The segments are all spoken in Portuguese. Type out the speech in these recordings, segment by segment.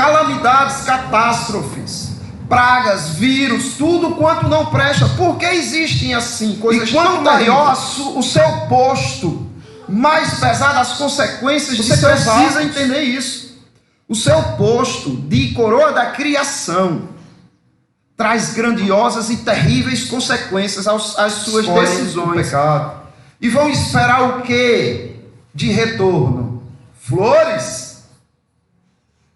calamidades, catástrofes, pragas, vírus, tudo quanto não presta. Por que existem assim coisas tão terríveis? E quanto maior o seu posto, mais pesadas as consequências de seus atos. Você precisa entender isso. O seu posto de coroa da criação traz grandiosas e terríveis consequências às suas decisões. E vão esperar o quê de retorno? Flores?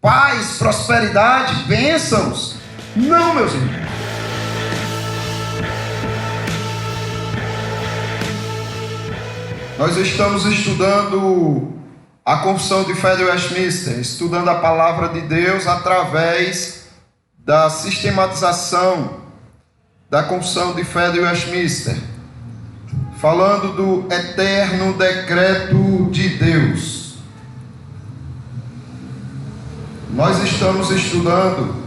Paz, prosperidade, bênçãos? Não, meus irmãos. Nós estamos estudando a Confissão de Fé de Westminster, estudando a palavra de Deus através da sistematização da Confissão de Fé de Westminster, falando do eterno decreto de Deus. Nós estamos estudando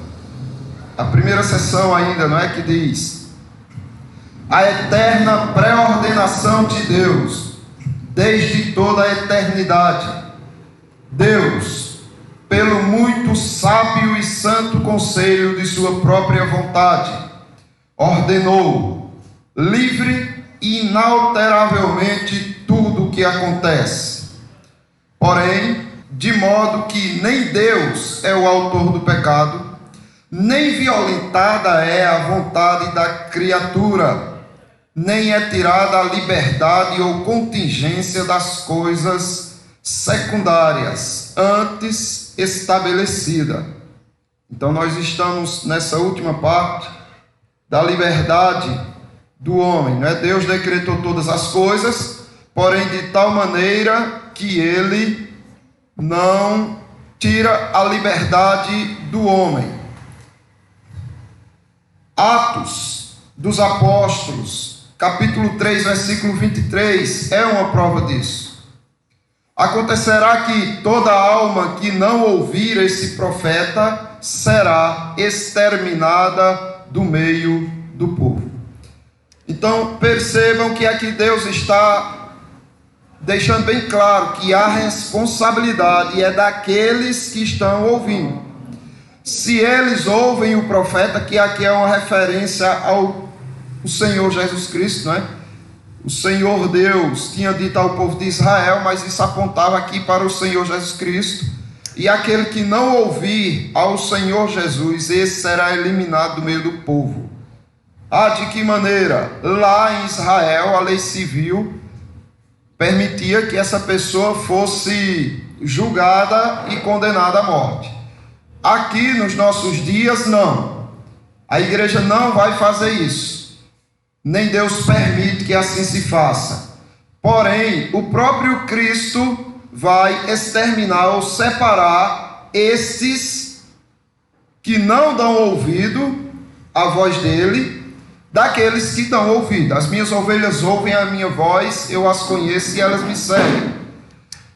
a primeira sessão ainda, não é, que diz: a eterna pré-ordenação de Deus, desde toda a eternidade. Deus, pelo muito sábio e santo conselho de sua própria vontade, ordenou livre e inalteravelmente tudo o que acontece. Porém, de modo que nem Deus é o autor do pecado, nem violentada é a vontade da criatura, nem é tirada a liberdade ou contingência das coisas secundárias, antes estabelecida. Então nós estamos nessa última parte da liberdade do homem, não é? Deus decretou todas as coisas, porém de tal maneira que ele não tira a liberdade do homem. Atos dos Apóstolos, capítulo 3, versículo 23, é uma prova disso. Acontecerá que toda alma que não ouvir esse profeta será exterminada do meio do povo. Então percebam que aqui Deus está deixando bem claro que a responsabilidade é daqueles que estão ouvindo. Se eles ouvem o profeta, que aqui é uma referência ao Senhor Jesus Cristo, não é? O Senhor Deus tinha dito ao povo de Israel, mas isso apontava aqui para o Senhor Jesus Cristo. E aquele que não ouvir ao Senhor Jesus, esse será eliminado do meio do povo. De que maneira? Lá em Israel, a lei civil permitia que essa pessoa fosse julgada e condenada à morte. Aqui nos nossos dias, não. A igreja não vai fazer isso. Nem Deus permite que assim se faça. Porém, o próprio Cristo vai exterminar ou separar esses que não dão ouvido à voz dele, daqueles que dão ouvido. As minhas ovelhas ouvem a minha voz, eu as conheço e elas me seguem.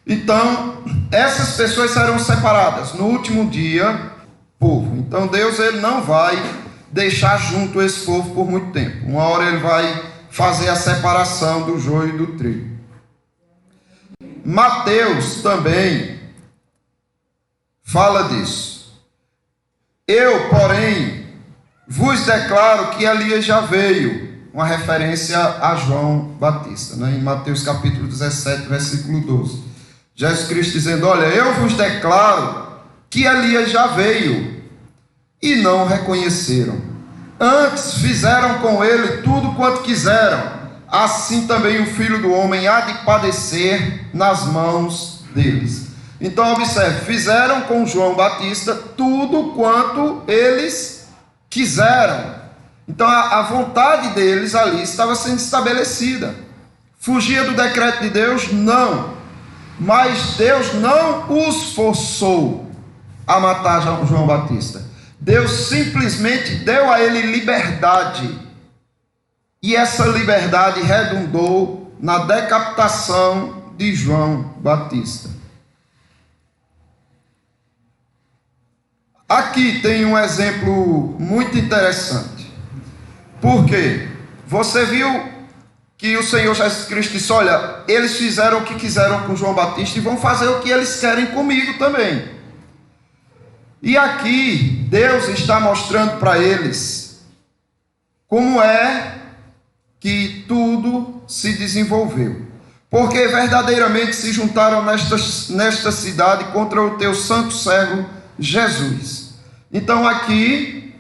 Então, essas pessoas serão separadas no último dia, povo. Então Deus, ele não vai deixar junto esse povo por muito tempo. Uma hora ele vai fazer a separação do joio e do trigo. Mateus também fala disso. Eu, porém, vos declaro que Elias já veio. Uma referência a João Batista, né? Em Mateus capítulo 17, versículo 12. Jesus Cristo dizendo: olha, eu vos declaro que Elias já veio e não o reconheceram. Antes fizeram com ele tudo quanto quiseram. Assim também o Filho do Homem há de padecer nas mãos deles. Então observe, fizeram com João Batista tudo quanto eles quiseram. Então a vontade deles ali estava sendo estabelecida. Fugia do decreto de Deus? Não. Mas Deus não os forçou a matar João Batista. Deus simplesmente deu a ele liberdade. E essa liberdade redundou na decapitação de João Batista. Aqui tem um exemplo muito interessante. Por quê? Você viu que o Senhor Jesus Cristo disse: olha, eles fizeram o que quiseram com João Batista e vão fazer o que eles querem comigo também. E aqui Deus está mostrando para eles como é que tudo se desenvolveu. Porque verdadeiramente se juntaram nesta cidade contra o teu santo servo Jesus. Então aqui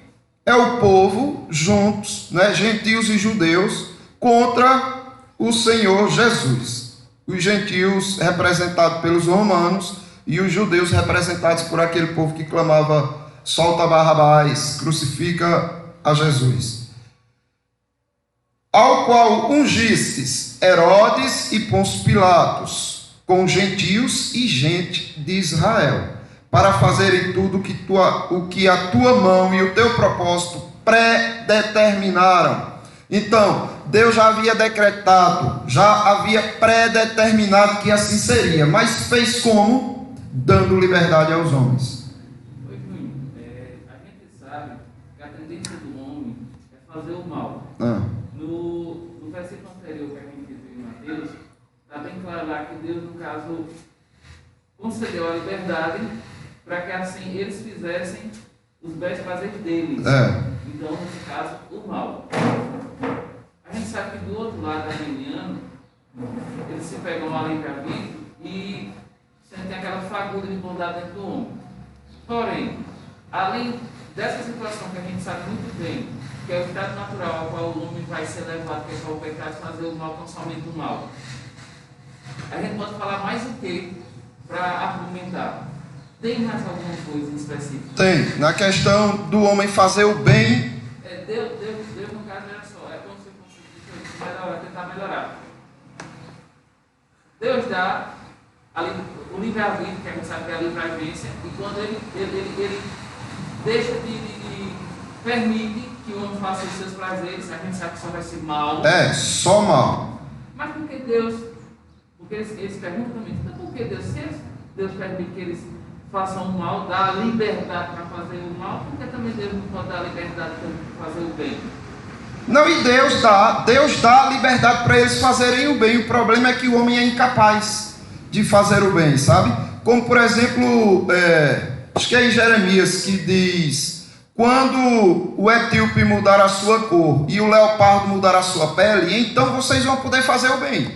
é o povo juntos, né, gentios e judeus, contra o Senhor Jesus. Os gentios representados pelos romanos e os judeus representados por aquele povo que clamava: solta Barrabás, crucifica a Jesus. Ao qual ungistes Herodes e Pôncio Pilatos, com gentios e gente de Israel, para fazerem tudo o que a tua mão e o teu propósito predeterminaram. Então, Deus já havia decretado, já havia predeterminado que assim seria, mas fez como? Dando liberdade aos homens. Oi, Júnior. A gente sabe que a tendência do homem é fazer o mal. No versículo anterior que a gente viu em Mateus, está bem claro lá que Deus, no caso, concedeu a liberdade para que assim eles fizessem os bens prazeres deles. Então, nesse caso, o mal. A gente sabe que do outro lado armeniano, eles se pegam lá em Cavido e sentem aquela fagulha de bondade dentro do homem. Porém, além dessa situação que a gente sabe muito bem, que é o estado natural ao qual o homem vai ser levado, que é para o pecado, fazer o mal, tão somente o mal. A gente pode falar mais o que para argumentar? Tem mais alguma coisa em específico? Tem. Na questão do homem fazer o bem. Deus no caso, era só, é como se fosse melhorar, tentar melhorar. Deus dá o livre-arbítrio, que a gente sabe que é a livre-agência, e quando ele deixa permite que o homem faça os seus prazeres, a gente sabe que só vai ser mal. Só mal. Mas por que Deus? Porque eles perguntam também, então por que Deus? Se Deus permite que eles façam o mal, dá a liberdade para fazer o mal, por que também Deus não pode dar a liberdade para fazer o bem? Não, e Deus dá a liberdade para eles fazerem o bem. O problema é que o homem é incapaz de fazer o bem, sabe? Como por exemplo, acho que é em Jeremias que diz: quando o etíope mudar a sua cor e o leopardo mudar a sua pele, então vocês vão poder fazer o bem,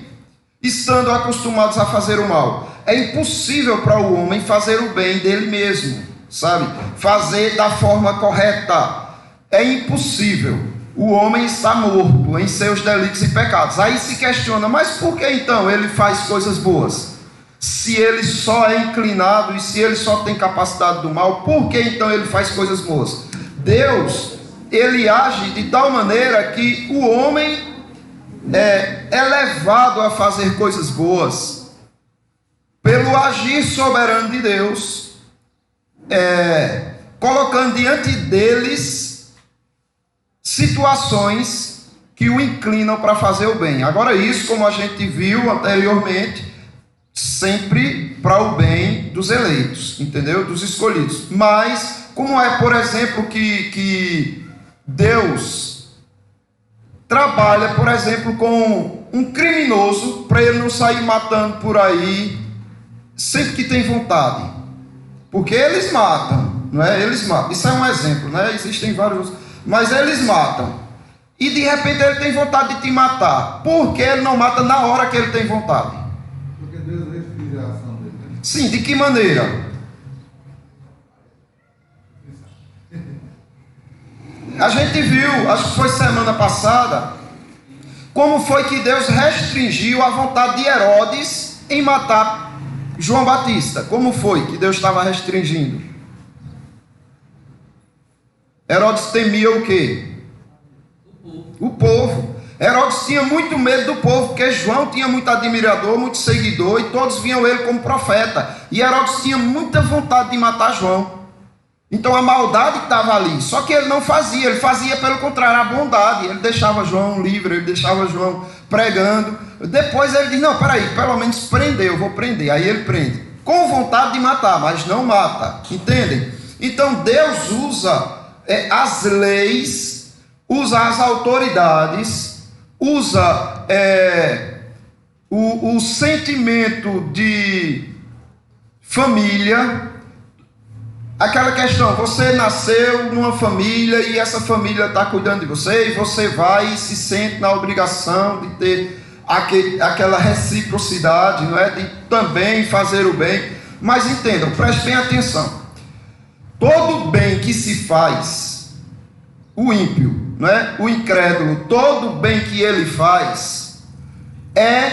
estando acostumados a fazer o mal. É impossível para o homem fazer o bem dele mesmo, sabe? Fazer da forma correta. É impossível. O homem está morto em seus delitos e pecados. Aí se questiona, mas por que então ele faz coisas boas? Se ele só é inclinado e se ele só tem capacidade do mal, por que então ele faz coisas boas? Deus, ele age de tal maneira que o homem é levado a fazer coisas boas pelo agir soberano de Deus, colocando diante deles situações que o inclinam para fazer o bem. Agora isso, como a gente viu anteriormente, sempre para o bem dos eleitos, entendeu? Dos escolhidos. Mas, como é, por exemplo, que Deus trabalha, por exemplo, com um criminoso para ele não sair matando por aí sempre que tem vontade. Porque eles matam, não é? Eles matam. Isso é um exemplo, né? Existem vários, mas eles matam. E de repente ele tem vontade de te matar. Por que ele não mata na hora que ele tem vontade? Porque Deus refrige a ação dele. Sim, de que maneira? A gente viu, acho que foi semana passada, como foi que Deus restringiu a vontade de Herodes em matar João Batista. Como foi que Deus estava restringindo? Herodes temia o quê? O povo. Herodes tinha muito medo do povo, porque João tinha muito admirador, muito seguidor, e todos viam ele como profeta. E Herodes tinha muita vontade de matar João. Então a maldade estava ali, só que ele não fazia, ele fazia pelo contrário, a bondade. Ele deixava João livre, ele deixava João pregando. Depois ele diz, não, peraí, pelo menos prender, eu vou prender. Aí ele prende, com vontade de matar, mas não mata, entendem? Então Deus usa as leis, usa as autoridades, usa o sentimento de família, Aquela questão, você nasceu numa família e essa família está cuidando de você, e você vai e se sente na obrigação de ter aquela reciprocidade, não é? De também fazer o bem. Mas entendam, prestem atenção, todo bem que se faz, o ímpio, não é? O incrédulo, todo bem que ele faz é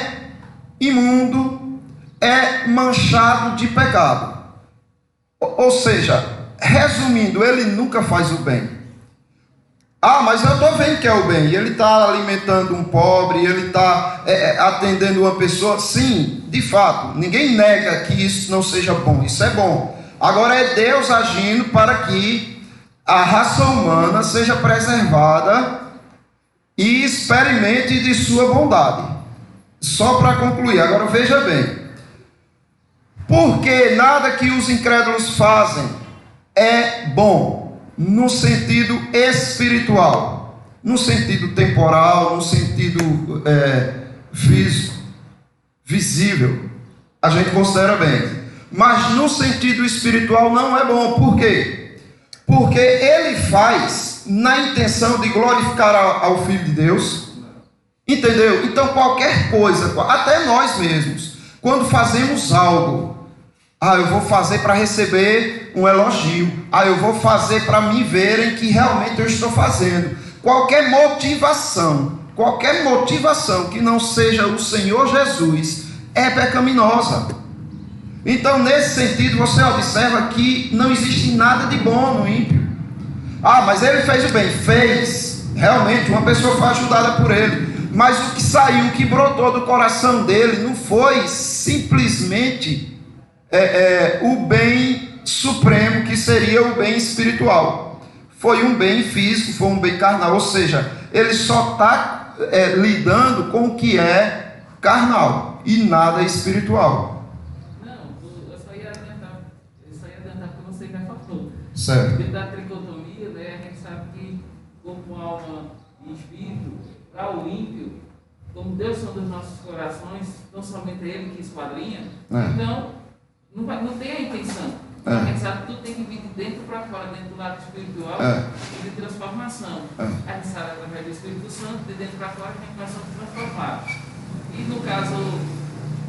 imundo, é manchado de pecado. Ou seja, resumindo, ele nunca faz o bem. Ah, mas eu estou vendo que é o bem. Ele está alimentando um pobre, ele está atendendo uma pessoa. Sim, de fato, ninguém nega que isso não seja bom. Isso é bom. Agora é Deus agindo para que a raça humana seja preservada e experimente de sua bondade. Só para concluir, agora veja bem. Porque nada que os incrédulos fazem é bom, no sentido espiritual, no sentido temporal, no sentido físico, visível, a gente considera bem. Mas no sentido espiritual não é bom. Por quê? Porque ele faz na intenção de glorificar ao Filho de Deus. Entendeu? Então qualquer coisa, até nós mesmos, quando fazemos algo, eu vou fazer para receber um elogio, eu vou fazer para me verem que realmente eu estou fazendo. Qualquer motivação que não seja o Senhor Jesus é pecaminosa. Então nesse sentido você observa que não existe nada de bom no ímpio. Mas ele fez o bem, fez, realmente uma pessoa foi ajudada por ele. Mas o que saiu, o que brotou do coração dele não foi simplesmente o bem supremo, que seria o bem espiritual. Foi um bem físico, foi um bem carnal. Ou seja, ele só está lidando com o que é carnal e nada espiritual. Não, eu só ia adiantar que você já falou. Certo. Dentro da tricotomia, né, a gente sabe que corpo, alma e espírito, para o ímpio, como Deus são dos nossos corações, não somente Ele que esquadrinha, então não tem a intenção. A gente sabe que tudo tem que vir de dentro para fora, dentro do lado espiritual e de transformação. A gente sabe através do Espírito Santo, de dentro para fora, que a gente vai ser transformado. E no caso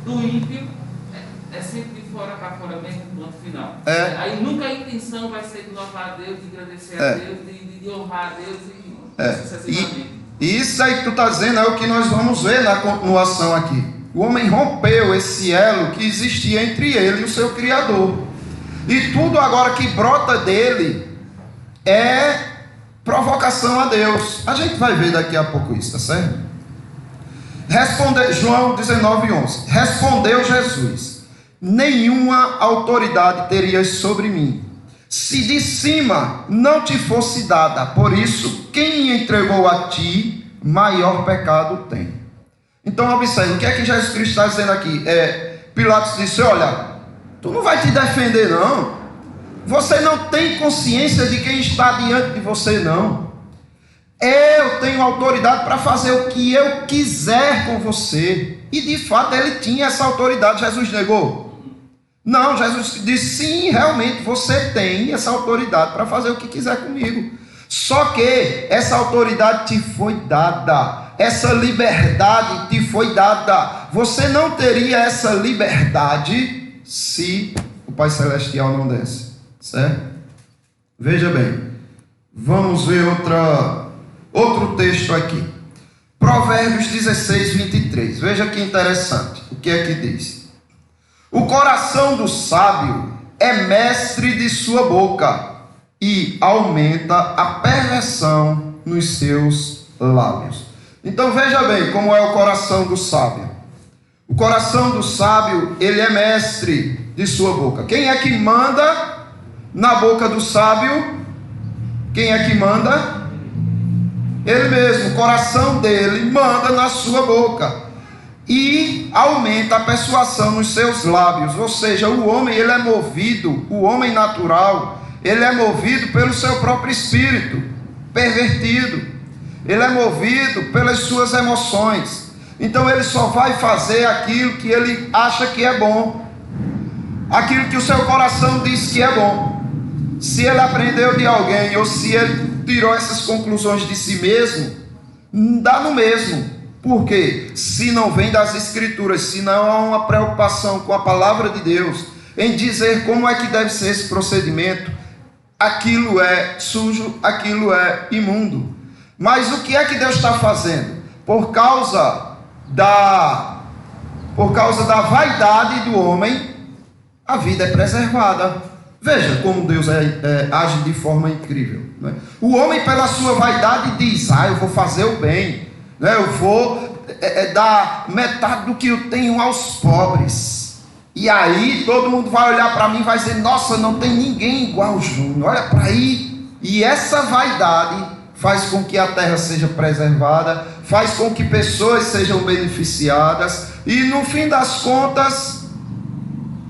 do ímpio, é sempre de fora para fora mesmo, ponto final. Aí nunca a intenção vai ser de louvar a Deus, de agradecer a Deus, de honrar a Deus e sucessivamente. E isso aí que tu está dizendo é o que nós vamos ver na continuação aqui. O homem rompeu esse elo que existia entre ele e o seu Criador. E tudo agora que brota dele é provocação a Deus. A gente vai ver daqui a pouco isso, tá certo? João 19:11. Respondeu Jesus: nenhuma autoridade terias sobre mim, se de cima não te fosse dada. Por isso, quem me entregou a ti, maior pecado tem. Então observe, o que é que Jesus Cristo está dizendo aqui? Pilatos disse: olha, tu não vai te defender não. Você não tem consciência de quem está diante de você não. Eu tenho autoridade para fazer o que eu quiser com você. E de fato ele tinha essa autoridade. Jesus negou? Não, Jesus disse: sim, realmente você tem essa autoridade para fazer o que quiser comigo. Só que essa autoridade te foi dada. Essa liberdade te foi dada. Você não teria essa liberdade se o Pai Celestial não desse. Certo? Veja bem. Vamos ver outro texto aqui. Provérbios 16:23. Veja que interessante. O que é que diz? O coração do sábio é mestre de sua boca e aumenta a perversão nos seus lábios. Então veja bem como é o coração do sábio. O coração do sábio, ele é mestre de sua boca. Quem é que manda na boca do sábio? Quem é que manda? Ele mesmo. O coração dele manda na sua boca e aumenta a persuasão nos seus lábios. Ou seja, o homem, ele é movido, o homem natural, ele é movido pelo seu próprio espírito pervertido. Ele é movido pelas suas emoções. Então ele só vai fazer aquilo que ele acha que é bom, aquilo que o seu coração diz que é bom. se ele aprendeu de alguém ou se ele tirou essas conclusões de si mesmo, dá no mesmo. Por quê? Se não vem das Escrituras, se não há uma preocupação com a palavra de Deus, em dizer como é que deve ser esse procedimento, aquilo é sujo, aquilo é imundo. Mas o que é que Deus está fazendo? Por causa da vaidade do homem, a vida é preservada. Veja como Deus age de forma incrível, né? O homem, pela sua vaidade, diz: eu vou fazer o bem, né? Eu vou dar metade do que eu tenho aos pobres. E aí todo mundo vai olhar para mim e vai dizer: nossa, não tem ninguém igual ao Júnior, olha para aí. E essa vaidade faz com que a terra seja preservada, faz com que pessoas sejam beneficiadas, e no fim das contas,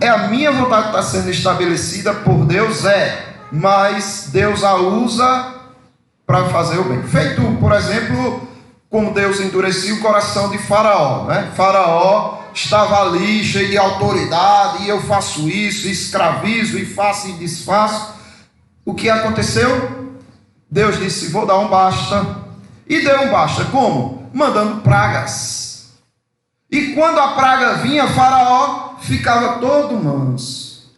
é a minha vontade que está sendo estabelecida por Deus, mas Deus a usa para fazer o bem. Feito, por exemplo, como Deus endurecia o coração de Faraó, né? Faraó estava ali cheio de autoridade, e eu faço isso, escravizo, e faço e desfaço. O que aconteceu? Deus disse: vou dar um basta. E deu um basta. Como? Mandando pragas. E quando a praga vinha, Faraó ficava todo manso.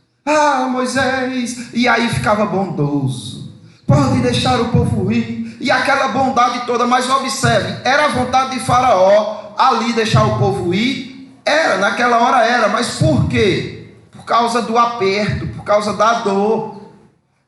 Moisés. E aí ficava bondoso. Pode deixar o povo ir. E aquela bondade toda. Mas observe, era a vontade de Faraó ali deixar o povo ir? Era, naquela hora era. Mas por quê? Por causa do aperto, por causa da dor.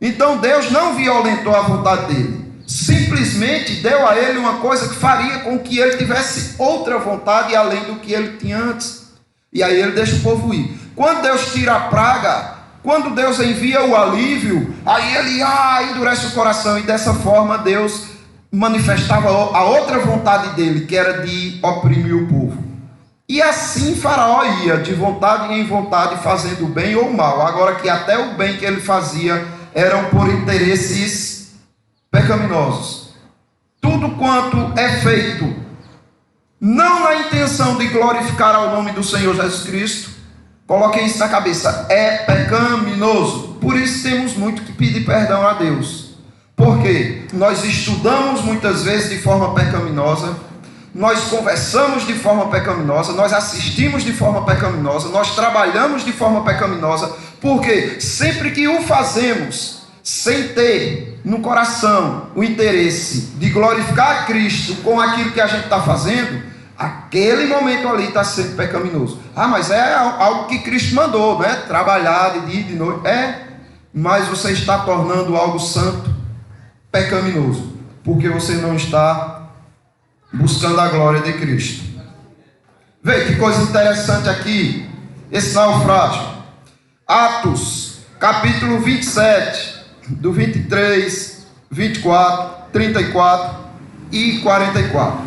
Então Deus não violentou a vontade dele, simplesmente deu a ele uma coisa que faria com que ele tivesse outra vontade além do que ele tinha antes. E aí ele deixa o povo ir. Quando Deus tira a praga, quando Deus envia o alívio, aí ele endurece o coração, e dessa forma Deus manifestava a outra vontade dele, que era de oprimir o povo. E assim Faraó ia de vontade em vontade, fazendo o bem ou o mal. Agora que até o bem que ele fazia eram por interesses pecaminosos. Tudo quanto é feito não na intenção de glorificar ao nome do Senhor Jesus Cristo, coloquem isso na cabeça, é pecaminoso. Por isso temos muito que pedir perdão a Deus, porque nós estudamos muitas vezes de forma pecaminosa, nós conversamos de forma pecaminosa, nós assistimos de forma pecaminosa, nós trabalhamos de forma pecaminosa, porque sempre que o fazemos sem ter no coração o interesse de glorificar a Cristo com aquilo que a gente está fazendo, aquele momento ali está sendo pecaminoso. Mas é algo que Cristo mandou, né? Trabalhar de dia e de noite. Mas você está tornando algo santo pecaminoso, porque você não está buscando a glória de Cristo. Veja que coisa interessante aqui, esse naufrágio. Atos, capítulo 27, do 23, 24, 34 e 44.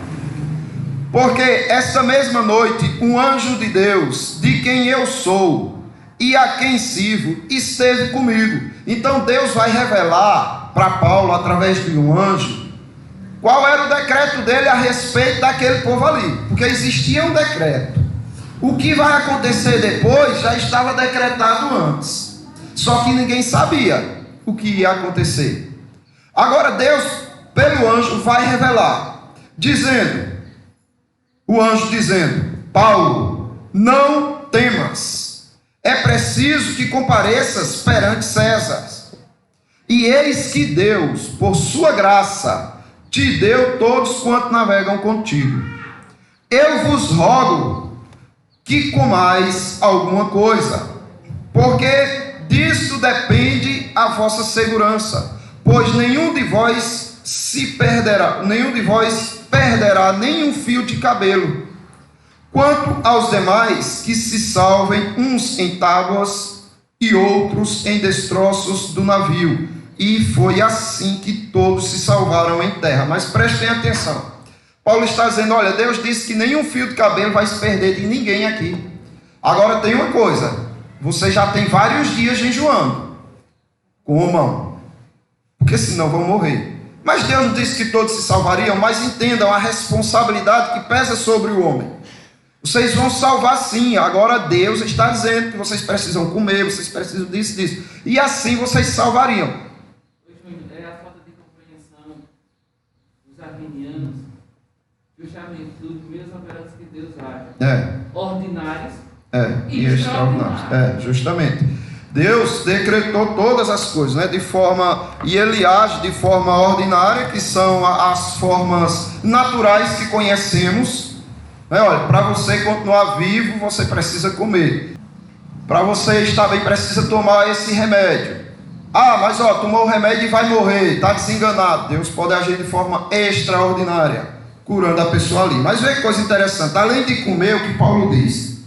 Porque essa mesma noite, um anjo de Deus, de quem eu sou e a quem sirvo, esteve comigo. Então Deus vai revelar para Paulo, através de um anjo, qual era o decreto dele a respeito daquele povo ali. Porque existia um decreto. O que vai acontecer depois já estava decretado antes. Só que ninguém sabia o que ia acontecer. Agora Deus, pelo anjo, vai revelar, o anjo dizendo: Paulo, não temas. É preciso que compareças perante César. E eis que Deus, por sua graça, te deu todos quantos navegam contigo. Eu vos rogo que comais alguma coisa, porque disto depende a vossa segurança, pois nenhum de vós perderá nenhum fio de cabelo. Quanto aos demais, que se salvem uns em tábuas e outros em destroços do navio. E foi assim que todos se salvaram em terra. Mas prestem atenção, Paulo está dizendo: olha, Deus disse que nenhum fio de cabelo vai se perder de ninguém aqui. Agora tem uma coisa: você já tem vários dias jejuando. Comam, porque senão vão morrer. Mas Deus não disse que todos se salvariam. Mas entendam a responsabilidade que pesa sobre o homem. Vocês vão salvar sim. Agora Deus está dizendo que vocês precisam comer, vocês precisam disso. E assim vocês salvariam. ordinárias e extraordinárias. Justamente. Deus decretou todas as coisas, né? E Ele age de forma ordinária, que são as formas naturais que conhecemos. Olha, para você continuar vivo, você precisa comer. Para você estar bem, precisa tomar esse remédio. Mas tomou o remédio e vai morrer, está desenganado. Deus pode agir de forma extraordinária, curando a pessoa ali. Mas vê que coisa interessante, além de comer, o que Paulo diz: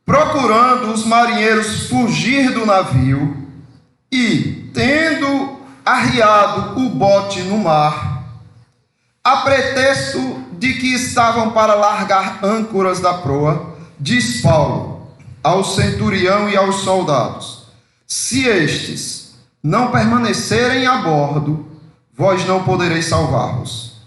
procurando os marinheiros fugir do navio e, tendo arriado o bote no mar, a pretexto de que estavam para largar âncoras da proa, diz Paulo ao centurião e aos soldados: se estes não permanecerem a bordo, vós não podereis salvar-vos.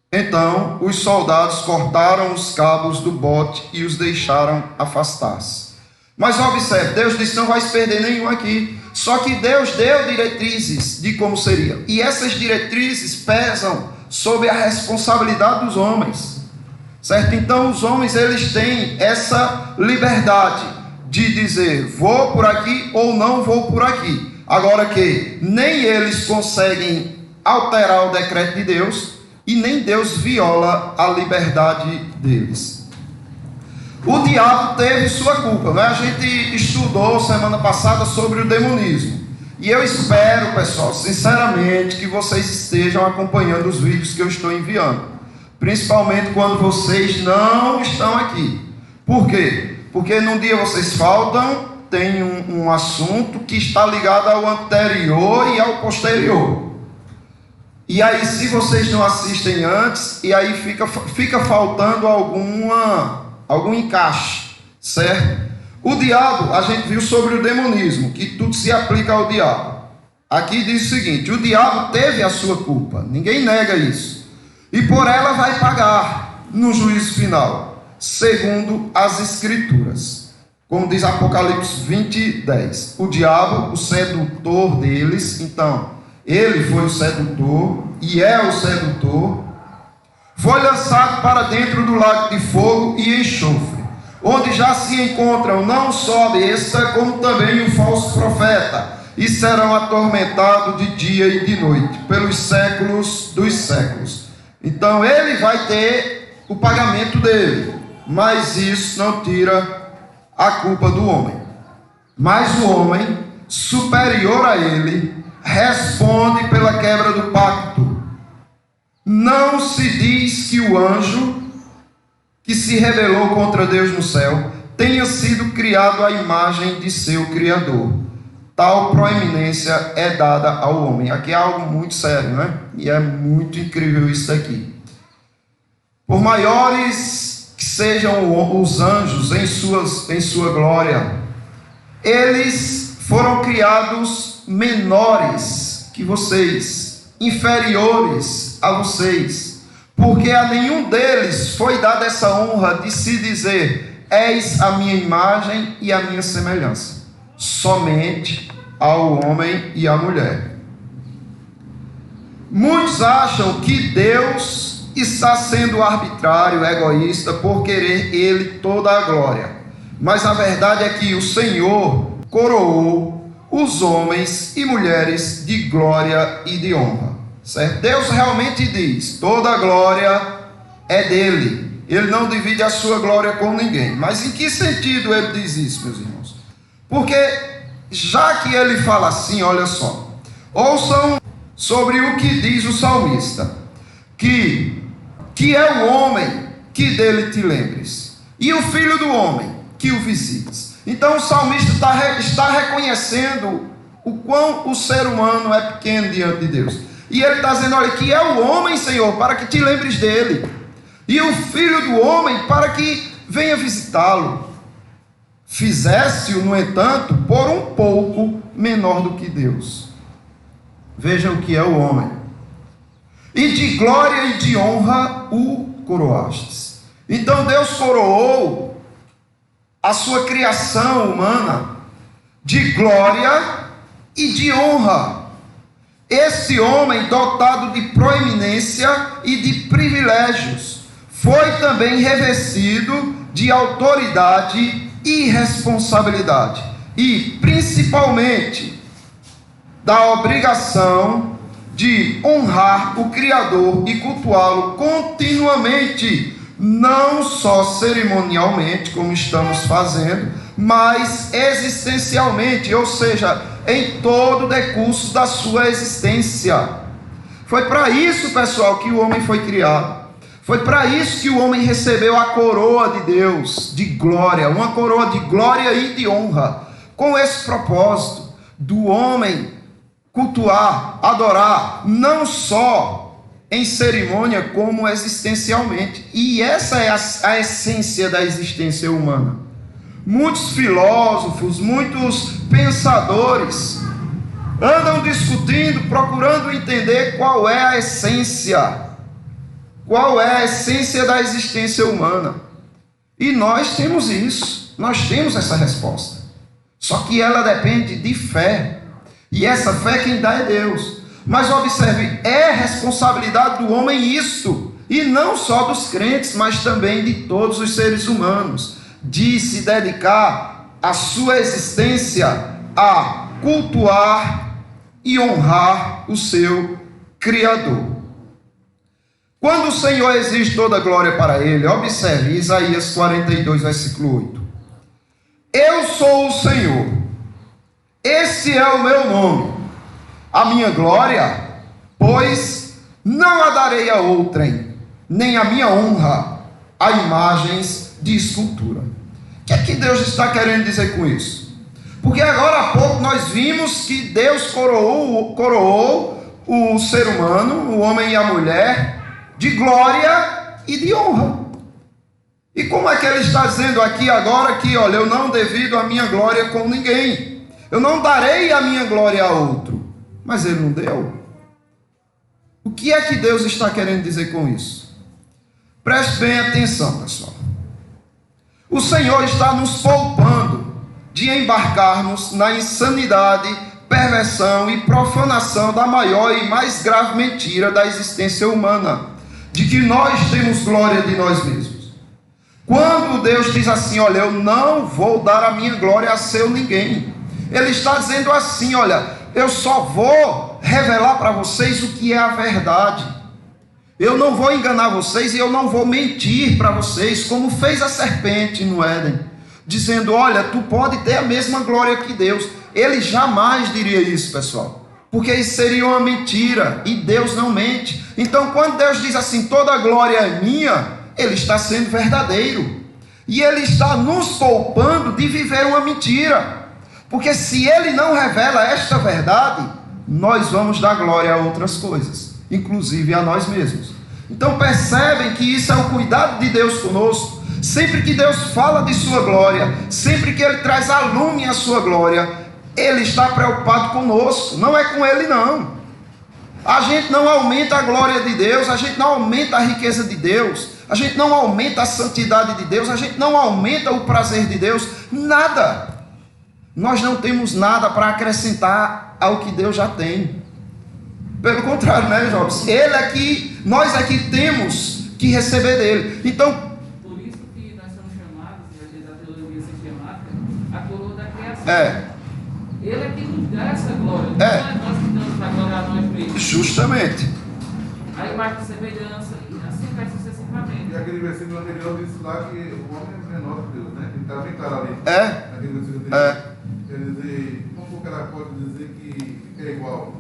Então os soldados cortaram os cabos do bote e os deixaram afastar-se. Mas observe, Deus disse: não vai se perder nenhum aqui. Só que Deus deu diretrizes de como seria, e essas diretrizes pesam sobre a responsabilidade dos homens, certo? Então os homens, eles têm essa liberdade de dizer: vou por aqui ou não vou por aqui. Agora que nem eles conseguem alterar o decreto de Deus, e nem Deus viola a liberdade deles. O diabo teve sua culpa, né? A gente estudou semana passada sobre o demonismo, e eu espero, pessoal, sinceramente, que vocês estejam acompanhando os vídeos que eu estou enviando, principalmente quando vocês não estão aqui. Por quê? Porque num dia vocês faltam, tem um assunto que está ligado ao anterior e ao posterior. E aí, se vocês não assistem antes, e aí fica faltando algum encaixe, certo? O diabo, a gente viu sobre o demonismo, que tudo se aplica ao diabo. Aqui diz o seguinte: o diabo teve a sua culpa, ninguém nega isso, e por ela vai pagar no juízo final, segundo as Escrituras. Como diz Apocalipse 20:10, o diabo, o sedutor deles, então, ele foi o sedutor e é o sedutor, foi lançado para dentro do lago de fogo e enxofre, onde já se encontram não só a besta, como também o falso profeta, e serão atormentados de dia e de noite, pelos séculos dos séculos. Então ele vai ter o pagamento dele, mas isso não tira a culpa do homem. Mas o homem, superior a ele, responde pela quebra do pacto. Não se diz que o anjo que se rebelou contra Deus no céu tenha sido criado à imagem de seu Criador. Tal proeminência é dada ao homem. Aqui é algo muito sério, né? E é muito incrível isso daqui. Por maiores que sejam os anjos em sua glória, eles foram criados menores que vocês, inferiores a vocês, porque a nenhum deles foi dada essa honra de se dizer: és a minha imagem e a minha semelhança. Somente ao homem e à mulher. Muitos acham que Deus está sendo arbitrário, egoísta, por querer ele toda a glória. Mas a verdade é que o Senhor coroou os homens e mulheres de glória e de honra, certo? Deus realmente diz: toda a glória é dele. Ele não divide a sua glória com ninguém. Mas em que sentido ele diz isso, meus irmãos? Porque já que ele fala assim, olha só, ouçam sobre o que diz o salmista, que é o homem que dele te lembres, e o filho do homem que o visites. Então o salmista está reconhecendo o quão o ser humano é pequeno diante de Deus, e ele está dizendo: olha, que é o homem, Senhor, para que te lembres dele, e o filho do homem para que venha visitá-lo. Fizeste-o, no entanto, por um pouco menor do que Deus. Veja o que é o homem. E de glória e de honra o coroastes. Então Deus coroou a sua criação humana de glória e de honra. Esse homem dotado de proeminência e de privilégios, foi também revestido de autoridade e responsabilidade, e principalmente da obrigação de honrar o Criador e cultuá-lo continuamente, não só cerimonialmente, como estamos fazendo, mas existencialmente, ou seja, em todo o decurso da sua existência. Foi para isso, pessoal, que o homem foi criado. Foi para isso que o homem recebeu a coroa de Deus, de glória, uma coroa de glória e de honra, com esse propósito do homem cultuar, adorar, não só em cerimônia, como existencialmente. E essa é a essência da existência humana. Muitos filósofos, muitos pensadores andam discutindo, procurando entender qual é a essência da existência humana. E nós temos isso, nós temos essa resposta. Só que ela depende de fé. E essa fé quem dá é Deus. Mas observe, é responsabilidade do homem isso. E não só dos crentes, mas também de todos os seres humanos. De se dedicar a sua existência a cultuar e honrar o seu Criador. Quando o Senhor exige toda a glória para Ele, observe Isaías 42, versículo 8. Eu sou o Senhor, esse é o meu nome, a minha glória, pois não a darei a outrem, nem a minha honra a imagens de escultura. O que é que Deus está querendo dizer com isso? Porque agora há pouco nós vimos que Deus coroou o ser humano, o homem e a mulher, de glória e de honra. E como é que ele está dizendo aqui agora que, olha, eu não divido a minha glória com ninguém, eu não darei a minha glória a outro? Mas ele não deu. O que é que Deus está querendo dizer com isso? Preste bem atenção, pessoal. O Senhor está nos poupando de embarcarmos na insanidade, perversão e profanação da maior e mais grave mentira da existência humana, de que nós temos glória de nós mesmos. Quando Deus diz assim, olha, eu não vou dar a minha glória a seu ninguém, Ele está dizendo assim, olha, eu só vou revelar para vocês o que é a verdade. Eu não vou enganar vocês e eu não vou mentir para vocês, como fez a serpente no Éden, dizendo, olha, tu pode ter a mesma glória que Deus. Ele jamais diria isso, pessoal, porque isso seria uma mentira, e Deus não mente. Então, quando Deus diz assim, toda a glória é minha, Ele está sendo verdadeiro, e Ele está nos poupando de viver uma mentira, porque se Ele não revela esta verdade, nós vamos dar glória a outras coisas, inclusive a nós mesmos. Então percebem que isso é o cuidado de Deus conosco. Sempre que Deus fala de sua glória, sempre que Ele traz à lume a sua glória, Ele está preocupado conosco, não é com Ele não. A gente não aumenta a glória de Deus, a gente não aumenta a riqueza de Deus, a gente não aumenta a santidade de Deus, a gente não aumenta o prazer de Deus, nada. Nós não temos nada para acrescentar ao que Deus já tem. Pelo contrário, né, Jobs? Nós aqui temos que receber dele. Então, por isso que nós somos chamados, e a gente da teologia sistemática, a coroa da criação. Ele é que nos dá essa glória. Não é nós que damos a glória a nós mesmos. Justamente. A imagem de semelhança, e assim vai sucessivamente. E aquele versículo anterior disse lá que o homem é menor que Deus, né? Ele está bem claro ali. Aquele versículo anterior. Quer dizer, como que ela pode dizer que é igual?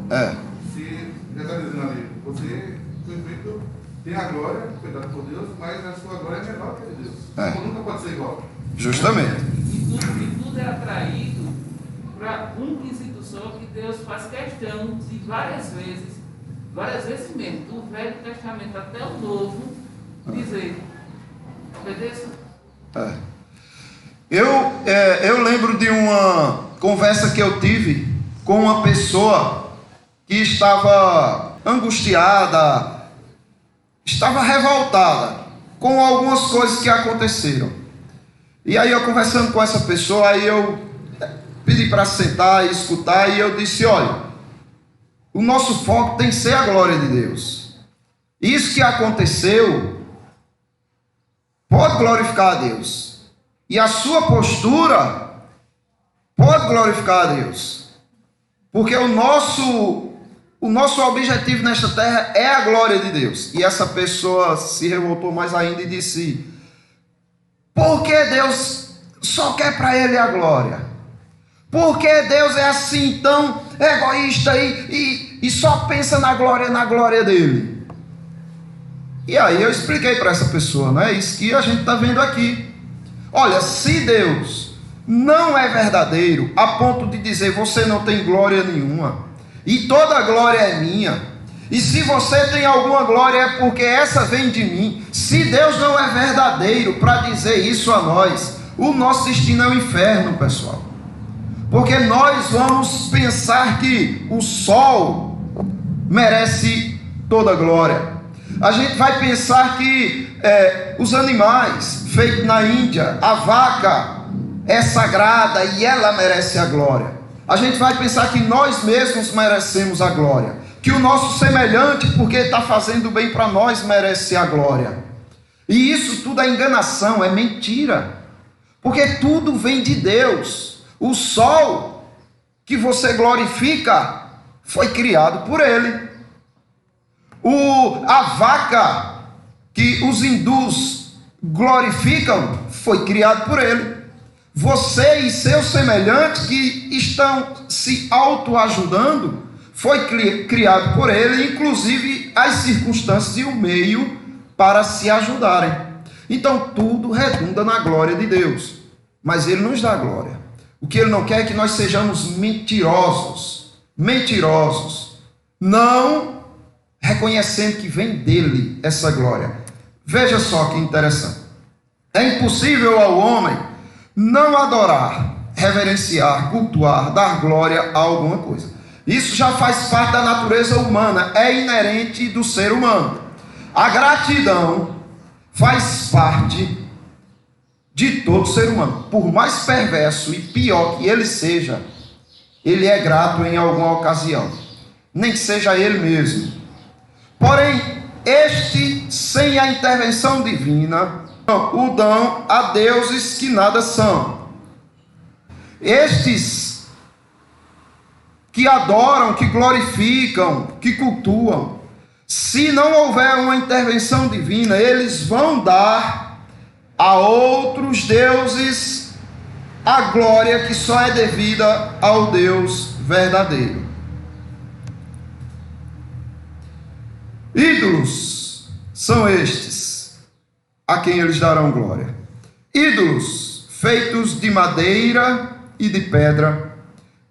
Se já está dizendo ali, você foi feito, tem a glória, foi dado por Deus, mas a sua glória é menor que a de Deus. Então nunca pode ser igual. Justamente. E tudo é atraído para um princípio só, que Deus faz questão de várias vezes mesmo, do Velho Testamento até o Novo, dizer, obedeça. Eu lembro de uma conversa que eu tive com uma pessoa que estava angustiada, estava revoltada com algumas coisas que aconteceram. E aí eu conversando com essa pessoa, aí eu pedi para sentar e escutar, e eu disse, olha, o nosso foco tem que ser a glória de Deus. Isso que aconteceu pode glorificar a Deus. E a sua postura pode glorificar a Deus. Porque o nosso objetivo nesta terra é a glória de Deus. E essa pessoa se revoltou mais ainda e disse: por que Deus só quer para ele a glória? Por que Deus é assim tão egoísta e só pensa na glória dele? E aí eu expliquei para essa pessoa, não é isso que a gente está vendo aqui. Olha, se Deus não é verdadeiro a ponto de dizer você não tem glória nenhuma e toda a glória é minha, e se você tem alguma glória é porque essa vem de mim. Se Deus não é verdadeiro para dizer isso a nós, o nosso destino é o inferno, pessoal. Porque nós vamos pensar que o sol merece toda a glória. A gente vai pensar que os animais feitos na Índia, a vaca é sagrada e ela merece a glória. A gente vai pensar que nós mesmos merecemos a glória, que o nosso semelhante, porque está fazendo bem para nós, merece a glória. E isso tudo é enganação, é mentira, porque tudo vem de Deus. O sol que você glorifica foi criado por Ele. A vaca que os hindus glorificam foi criado por Ele. Você e seus semelhantes que estão se autoajudando foi criado por Ele, inclusive as circunstâncias e o meio para se ajudarem. Então tudo redunda na glória de Deus, mas Ele nos dá glória. O que Ele não quer é que nós sejamos mentirosos, não reconhecendo que vem dele essa glória. Veja só que interessante. É impossível ao homem não adorar, reverenciar, cultuar, dar glória a alguma coisa. Isso já faz parte da natureza humana, é inerente do ser humano. A gratidão faz parte de todo ser humano. Por mais perverso e pior que ele seja, ele é grato em alguma ocasião, nem que seja ele mesmo. Porém, sem a intervenção divina, o dão a deuses que nada são. Estes que adoram, que glorificam, que cultuam, se não houver uma intervenção divina, eles vão dar a outros deuses a glória que só é devida ao Deus verdadeiro. Ídolos são estes a quem eles darão glória. Ídolos feitos de madeira e de pedra,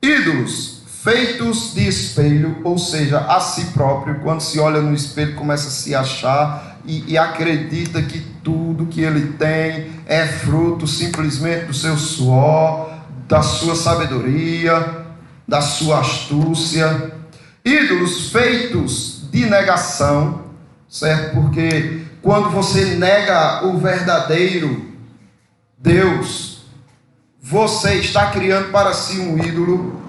ídolos feitos de espelho, ou seja, a si próprio. Quando se olha no espelho, começa a se achar e acredita que tudo que ele tem é fruto simplesmente do seu suor, da sua sabedoria, da sua astúcia. Ídolos feitos de negação, certo? Porque quando você nega o verdadeiro Deus, você está criando para si um ídolo,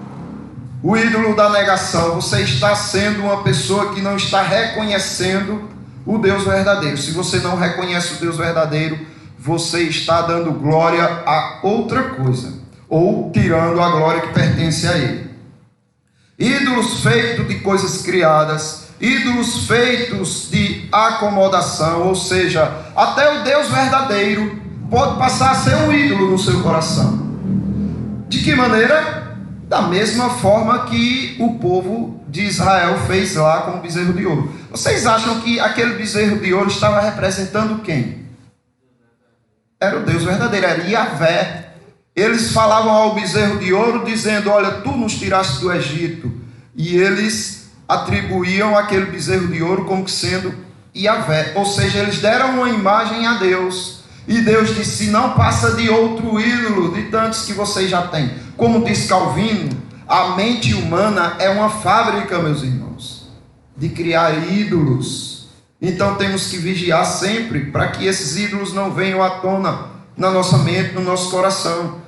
o ídolo da negação. Você está sendo uma pessoa que não está reconhecendo o Deus verdadeiro. Se você não reconhece o Deus verdadeiro, você está dando glória a outra coisa, ou tirando a glória que pertence a Ele. Ídolos feitos de coisas criadas, ídolos feitos de acomodação, ou seja, até o Deus verdadeiro pode passar a ser um ídolo no seu coração. De que maneira? Da mesma forma que o povo de Israel fez lá com o bezerro de ouro. Vocês acham que aquele bezerro de ouro estava representando quem? Era o Deus verdadeiro, era Yahvé. Eles falavam ao bezerro de ouro dizendo: olha, tu nos tiraste do Egito. E eles atribuíam aquele bezerro de ouro como sendo Yahvé. Ou seja, eles deram uma imagem a Deus. E Deus disse: não passa de outro ídolo, de tantos que vocês já têm. Como diz Calvino, a mente humana é uma fábrica, meus irmãos, de criar ídolos. Então temos que vigiar sempre para que esses ídolos não venham à tona na nossa mente, no nosso coração.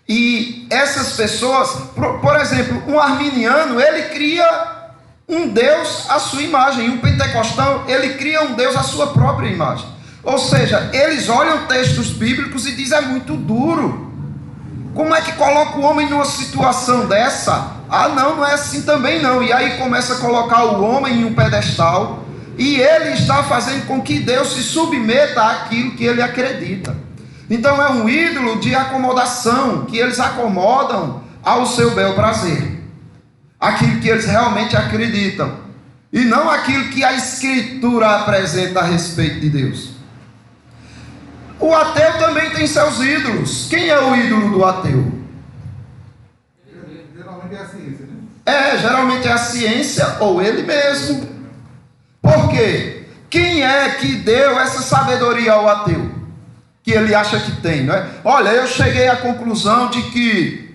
E essas pessoas, por exemplo, um arminiano, ele cria um Deus à sua imagem. Um pentecostal, ele cria um Deus à sua própria imagem. Ou seja, eles olham textos bíblicos e dizem: é muito duro. Como é que coloca o homem numa situação dessa? Ah, não é assim também não. E aí começa a colocar o homem em um pedestal, e ele está fazendo com que Deus se submeta àquilo que ele acredita. Então é um ídolo de acomodação, que eles acomodam ao seu bel prazer, aquilo que eles realmente acreditam, e não aquilo que a Escritura apresenta a respeito de Deus. O ateu também tem seus ídolos. Quem é o ídolo do ateu? Geralmente é a ciência, né? Geralmente é a ciência ou ele mesmo. Por quê? Quem é que deu essa sabedoria ao ateu? Que ele acha que tem, não é? Olha, eu cheguei à conclusão de que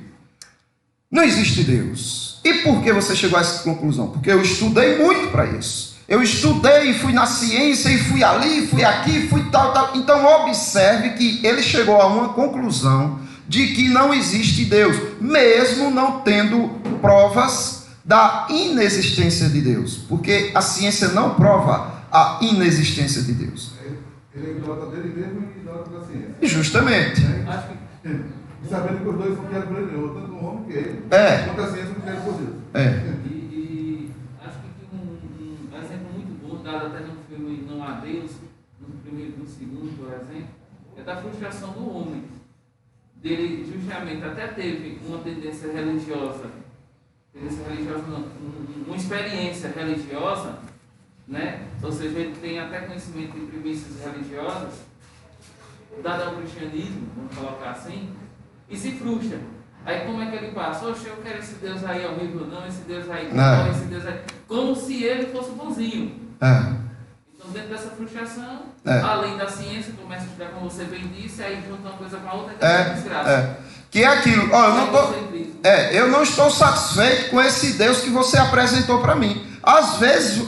não existe Deus. E por que você chegou a essa conclusão? Porque eu estudei muito para isso. Eu estudei, fui na ciência, e fui ali, fui aqui, fui tal. Então observe que ele chegou a uma conclusão de que não existe Deus, mesmo não tendo provas da inexistência de Deus. Porque a ciência não prova a inexistência de Deus. Ele é idiota dele mesmo e idiota da ciência. Justamente. E sabendo que os dois são criados por ele, tanto o homem que ele, quanto a ciência que criaram por Deus. E acho que um exemplo muito bom, dado até no filme Não Há Deus, no primeiro e no segundo, por exemplo, é da frustração do homem. Dele justamente até teve uma tendência religiosa não, uma experiência religiosa, né? Ou seja, ele tem até conhecimento de premissas religiosas, dado ao cristianismo, vamos colocar assim, e se frustra. Aí como é que ele passa? Oxe, eu quero esse Deus aí horrível, não, esse Deus aí, não, esse Deus aí. Como se ele fosse bonzinho. Então dentro dessa frustração, além da ciência, começa a estudar, como você bem disse, aí junta uma coisa com a outra, que é desgraça. Que é aquilo, eu não estou satisfeito com esse Deus que você apresentou para mim. Às vezes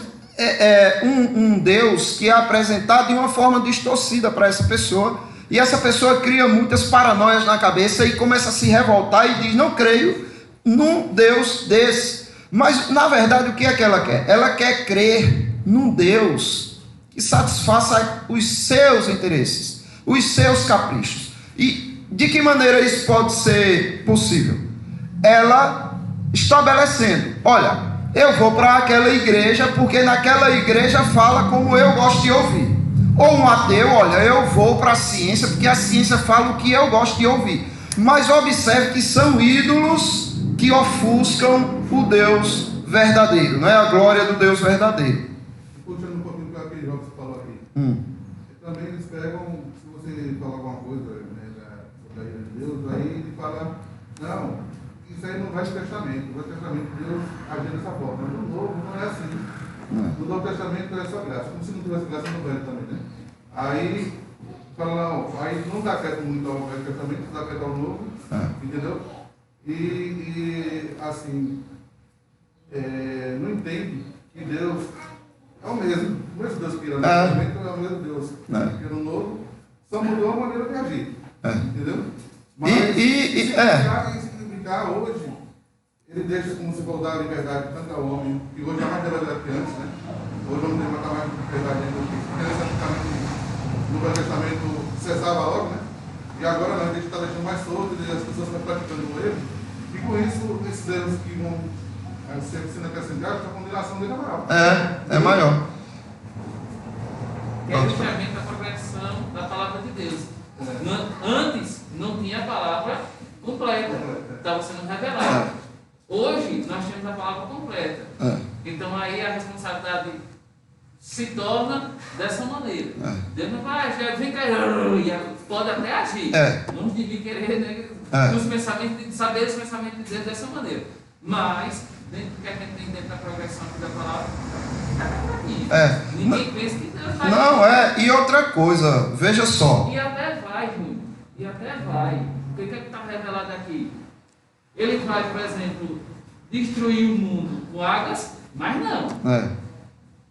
um Deus que é apresentado de uma forma distorcida para essa pessoa, e essa pessoa cria muitas paranoias na cabeça e começa a se revoltar e diz: não creio num Deus desse. Mas na verdade o que é que ela quer? Ela quer crer num Deus que satisfaça os seus interesses, os seus caprichos. E de que maneira isso pode ser possível? Ela estabelecendo: olha, eu vou para aquela igreja porque naquela igreja fala como eu gosto de ouvir. Ou um ateu: olha, eu vou para a ciência porque a ciência fala o que eu gosto de ouvir. Mas observe que são ídolos que ofuscam o Deus verdadeiro, não é a glória do Deus verdadeiro. Puxando um pouquinho para aquele jogo que você falou aqui. Também eles pegam, se você falar alguma coisa, né, sobre a ira de Deus, aí ele fala: não, isso aí não vai no Testamento. No Testamento Deus agiu dessa forma. Mas no Novo não é assim. No Novo Testamento é só graça. Como se não tivesse graça no Velho também, né? Aí fala: não, aí não dá crédito muito ao Velho Testamento, dá crédito ao Novo, entendeu? E assim, não entende que Deus é o mesmo Deus que era no Testamento, é o mesmo Deus que era no Novo, só mudou a maneira de agir, entendeu? Mas se significar hoje, ele deixa, como se for, dar a liberdade tanto ao homem, que hoje é mais liberdade que antes, né? Hoje o homem tem mais liberdade do que no Velho Testamento cessava logo, né? E agora não, a gente está deixando mais solto, e as pessoas estão praticando o erro, e com isso, esses erros que vão sendo acrescentados, a condenação dele é maior. É maior. Que é justamente a progressão da palavra de Deus. Antes não tinha a palavra completa, estava sendo revelada. Hoje nós temos a palavra completa. Então aí a responsabilidade se torna dessa maneira. Deus não vai agir, vem cá, pode até agir. Não devia querer, né, nos pensamentos, saber os pensamentos de Deus dessa maneira. Mas, dentro do que a gente tem dentro da progressão aqui da palavra, aqui. Ninguém pensa que Deus vai. Não, e outra coisa, veja só. E até vai, Júnior. E até vai. O que é que está revelado aqui? Ele vai, por exemplo, destruir o mundo com águas, mas não.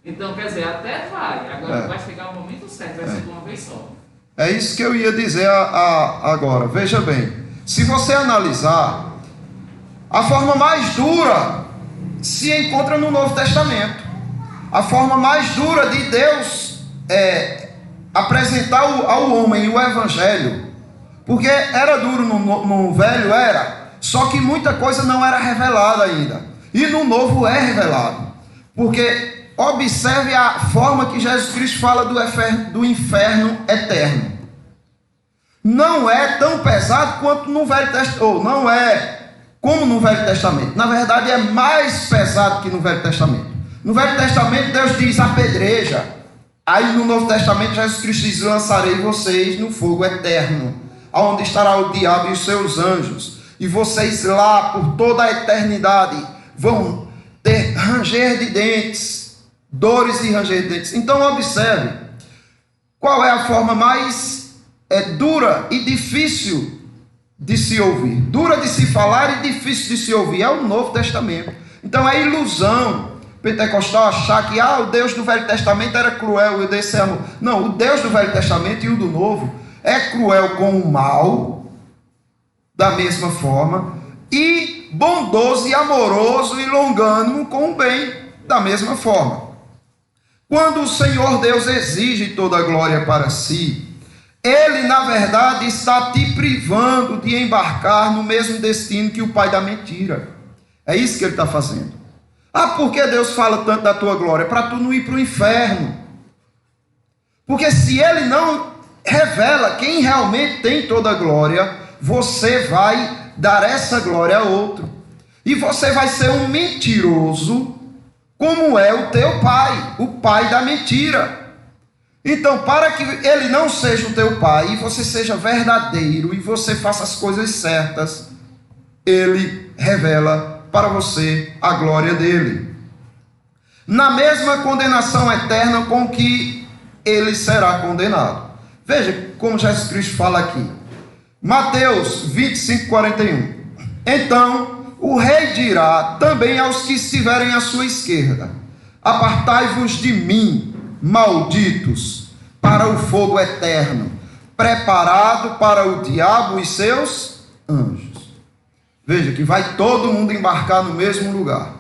Então, quer dizer, até vai. Agora vai chegar o momento certo, vai ser de uma vez só. É isso que eu ia dizer agora. Veja bem, se você analisar, a forma mais dura se encontra no Novo Testamento. A forma mais dura de Deus apresentar ao homem o evangelho, porque era duro no velho, só que muita coisa não era revelada ainda, e no novo é revelado, porque observe a forma que Jesus Cristo fala do inferno eterno. Não é tão pesado quanto no Velho Testamento, ou não é como no Velho Testamento. Na verdade é mais pesado que no Velho Testamento. No Velho Testamento Deus diz apedreja. Aí no Novo Testamento Jesus Cristo diz: lançarei vocês no fogo eterno, aonde estará o diabo e os seus anjos, e vocês lá por toda a eternidade vão ter ranger de dentes, dores e ranger de dentes. Então observe qual é a forma mais dura e difícil de se ouvir, dura de se falar e difícil de se ouvir, é o Novo Testamento. Então é ilusão pentecostal achar que o Deus do Velho Testamento era cruel e o desse amor. Não, o Deus do Velho Testamento e o do Novo é cruel com o mal, da mesma forma, e bondoso e amoroso e longânimo com o bem, da mesma forma. Quando o Senhor Deus exige toda a glória para si, Ele na verdade está te privando de embarcar no mesmo destino que o pai da mentira. É isso que Ele está fazendo. Por que Deus fala tanto da tua glória? Para tu não ir para o inferno. Porque se Ele não revela quem realmente tem toda a glória, você vai dar essa glória a outro. E você vai ser um mentiroso, como é o teu pai, o pai da mentira. Então, para que ele não seja o teu pai, e você seja verdadeiro, e você faça as coisas certas, ele revela para você a glória dele. Na mesma condenação eterna com que ele será condenado. Veja como Jesus Cristo fala aqui. Mateus 25, 41. Então, o rei dirá também aos que estiverem à sua esquerda: apartai-vos de mim, malditos, para o fogo eterno, preparado para o diabo e seus anjos. Veja que vai todo mundo embarcar no mesmo lugar.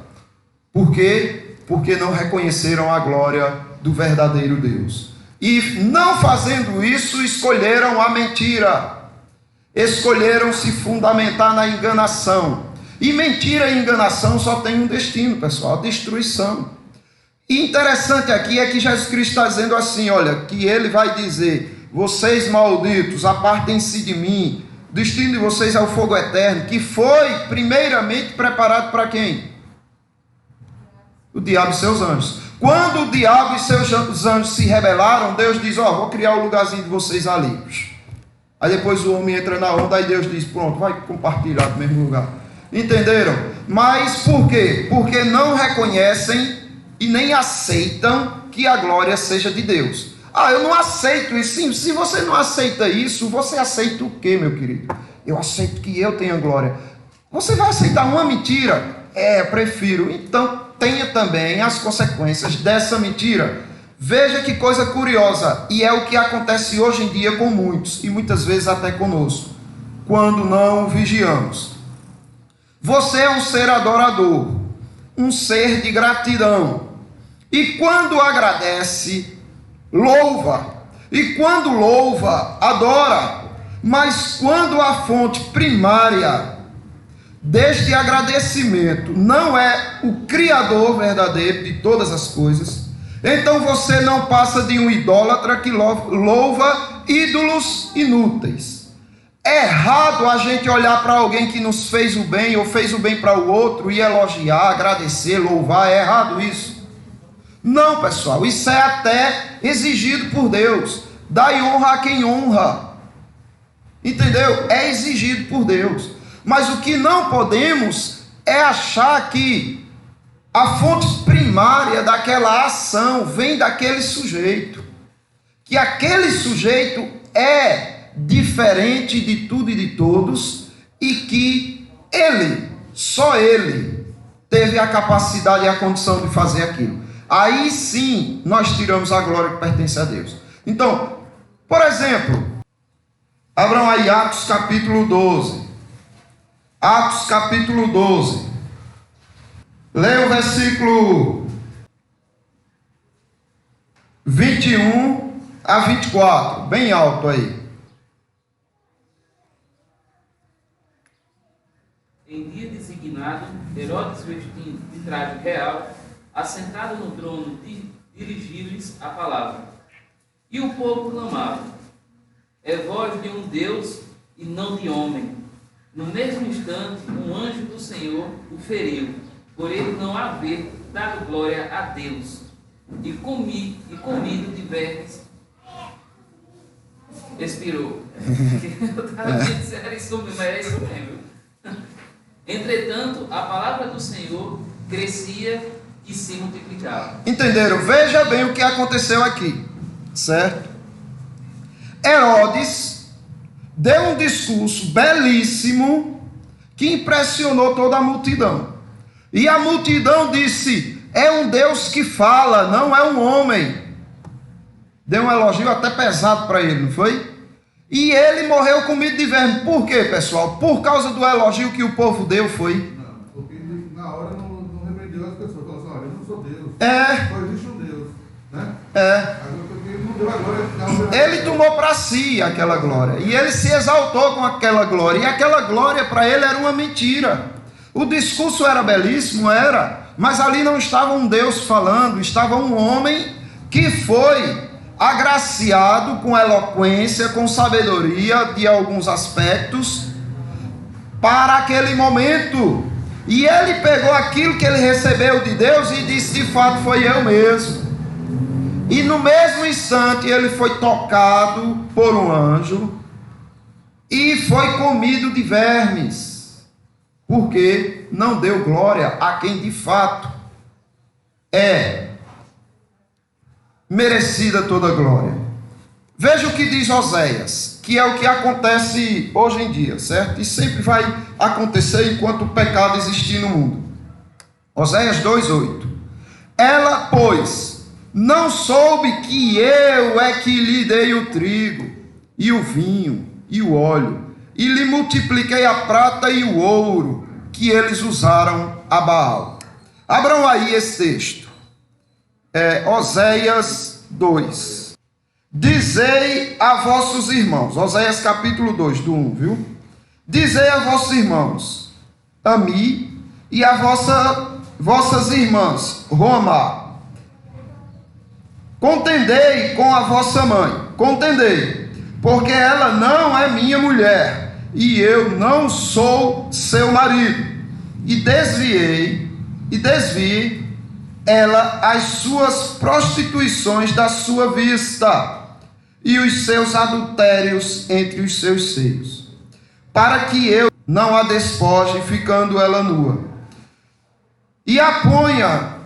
Por quê? Porque não reconheceram a glória do verdadeiro Deus. E não fazendo isso, escolheram a mentira. Escolheram se fundamentar na enganação. E mentira e enganação só tem um destino, pessoal: a destruição. E interessante aqui é que Jesus Cristo está dizendo assim, olha, que ele vai dizer: vocês malditos, apartem-se de mim, o destino de vocês é o fogo eterno, que foi primeiramente preparado para quem? O diabo e seus anjos. Quando o diabo e seus anjos se rebelaram, Deus diz: vou criar o lugarzinho de vocês ali. Aí depois o homem entra na onda, aí Deus diz: pronto, vai compartilhar do mesmo lugar. Entenderam? Mas por quê? Porque não reconhecem e nem aceitam que a glória seja de Deus. Eu não aceito isso. Sim, se você não aceita isso, você aceita o quê, meu querido? Eu aceito que eu tenha glória. Você vai aceitar uma mentira? Prefiro. Então tenha também as consequências dessa mentira. Veja que coisa curiosa, e é o que acontece hoje em dia com muitos, e muitas vezes até conosco, quando não vigiamos. Você é um ser adorador, um ser de gratidão, e quando agradece, louva, e quando louva, adora. Mas quando a fonte primária deste agradecimento não é o Criador verdadeiro de todas as coisas, então você não passa de um idólatra que louva ídolos inúteis. É errado a gente olhar para alguém que nos fez o bem ou fez o bem para o outro e elogiar, agradecer, louvar. É errado isso? Não, pessoal, isso é até exigido por Deus. Dai honra a quem honra. Entendeu? É exigido por Deus. Mas o que não podemos é achar que a fonte primária daquela ação vem daquele sujeito. Que aquele sujeito é diferente de tudo e de todos, e que ele, só ele, teve a capacidade e a condição de fazer aquilo. Aí sim nós tiramos a glória que pertence a Deus. Então, por exemplo, abram aí Atos capítulo 12. Atos capítulo 12. Leia o versículo 21 a 24, bem alto aí. Em dia designado, Herodes, vestindo de traje real, assentado no trono, dirigiu-lhes a palavra. E o povo clamava: é voz de um Deus e não de homem. No mesmo instante, um anjo do Senhor o feriu, por ele não haver dado glória a Deus, e comido de vermes, expirou. Eu estava dizendo, era isso mesmo. Entretanto, a palavra do Senhor crescia e se multiplicava. Entenderam? Veja bem o que aconteceu aqui, certo? Herodes deu um discurso belíssimo que impressionou toda a multidão. E a multidão disse: é um Deus que fala, não é um homem. Deu um elogio até pesado para ele, não foi? E ele morreu comido de verme. Por quê, pessoal? Por causa do elogio que o povo deu, foi? Não, porque na hora não repreendeu as pessoas. Falou assim: olha, eu não sou Deus. Só existe um Deus. Né? Agora, porque ele não deu a glória. Ele tomou para si aquela glória. E ele se exaltou com aquela glória. E aquela glória para ele era uma mentira. O discurso era belíssimo, era. Mas ali não estava um Deus falando. Estava um homem que foi agraciado com eloquência, com sabedoria de alguns aspectos para aquele momento. E ele pegou aquilo que ele recebeu de Deus e disse: de fato foi eu mesmo. E no mesmo instante ele foi tocado por um anjo e foi comido de vermes, porque não deu glória a quem de fato é merecida toda a glória. Veja o que diz Oséias, que é o que acontece hoje em dia, certo? E sempre vai acontecer enquanto o pecado existir no mundo. Oséias 2:8. Ela, pois, não soube que eu é que lhe dei o trigo, e o vinho, e o óleo, e lhe multipliquei a prata e o ouro, que eles usaram a Baal. Abram aí esse texto. Oséias 2. Dizei a vossos irmãos, Oséias capítulo 2, do 1, viu? Dizei a vossos irmãos, Ami, e a vossas irmãs, Roma, contendei com a vossa mãe, contendei, porque ela não é minha mulher, e eu não sou seu marido. E desvie ela as suas prostituições da sua vista, e os seus adultérios entre os seus seios, para que eu não a despoje, ficando ela nua, e a ponha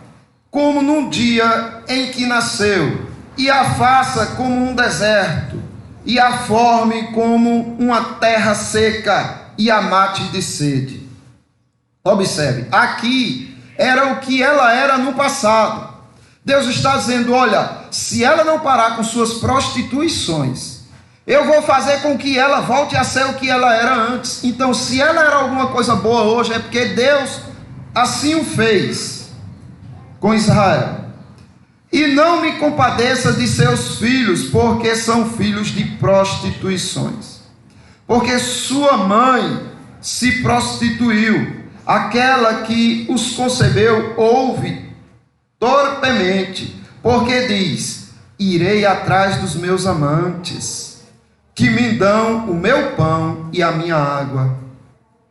como num dia em que nasceu, e a faça como um deserto, e a forme como uma terra seca, e a mate de sede. Observe, aqui era o que ela era no passado. Deus está dizendo: olha, se ela não parar com suas prostituições, eu vou fazer com que ela volte a ser o que ela era antes. Então, se ela era alguma coisa boa hoje, é porque Deus assim o fez com Israel. E não me compadeça de seus filhos, porque são filhos de prostituições. Porque sua mãe se prostituiu, aquela que os concebeu ouve torpemente, porque diz: irei atrás dos meus amantes, que me dão o meu pão e a minha água,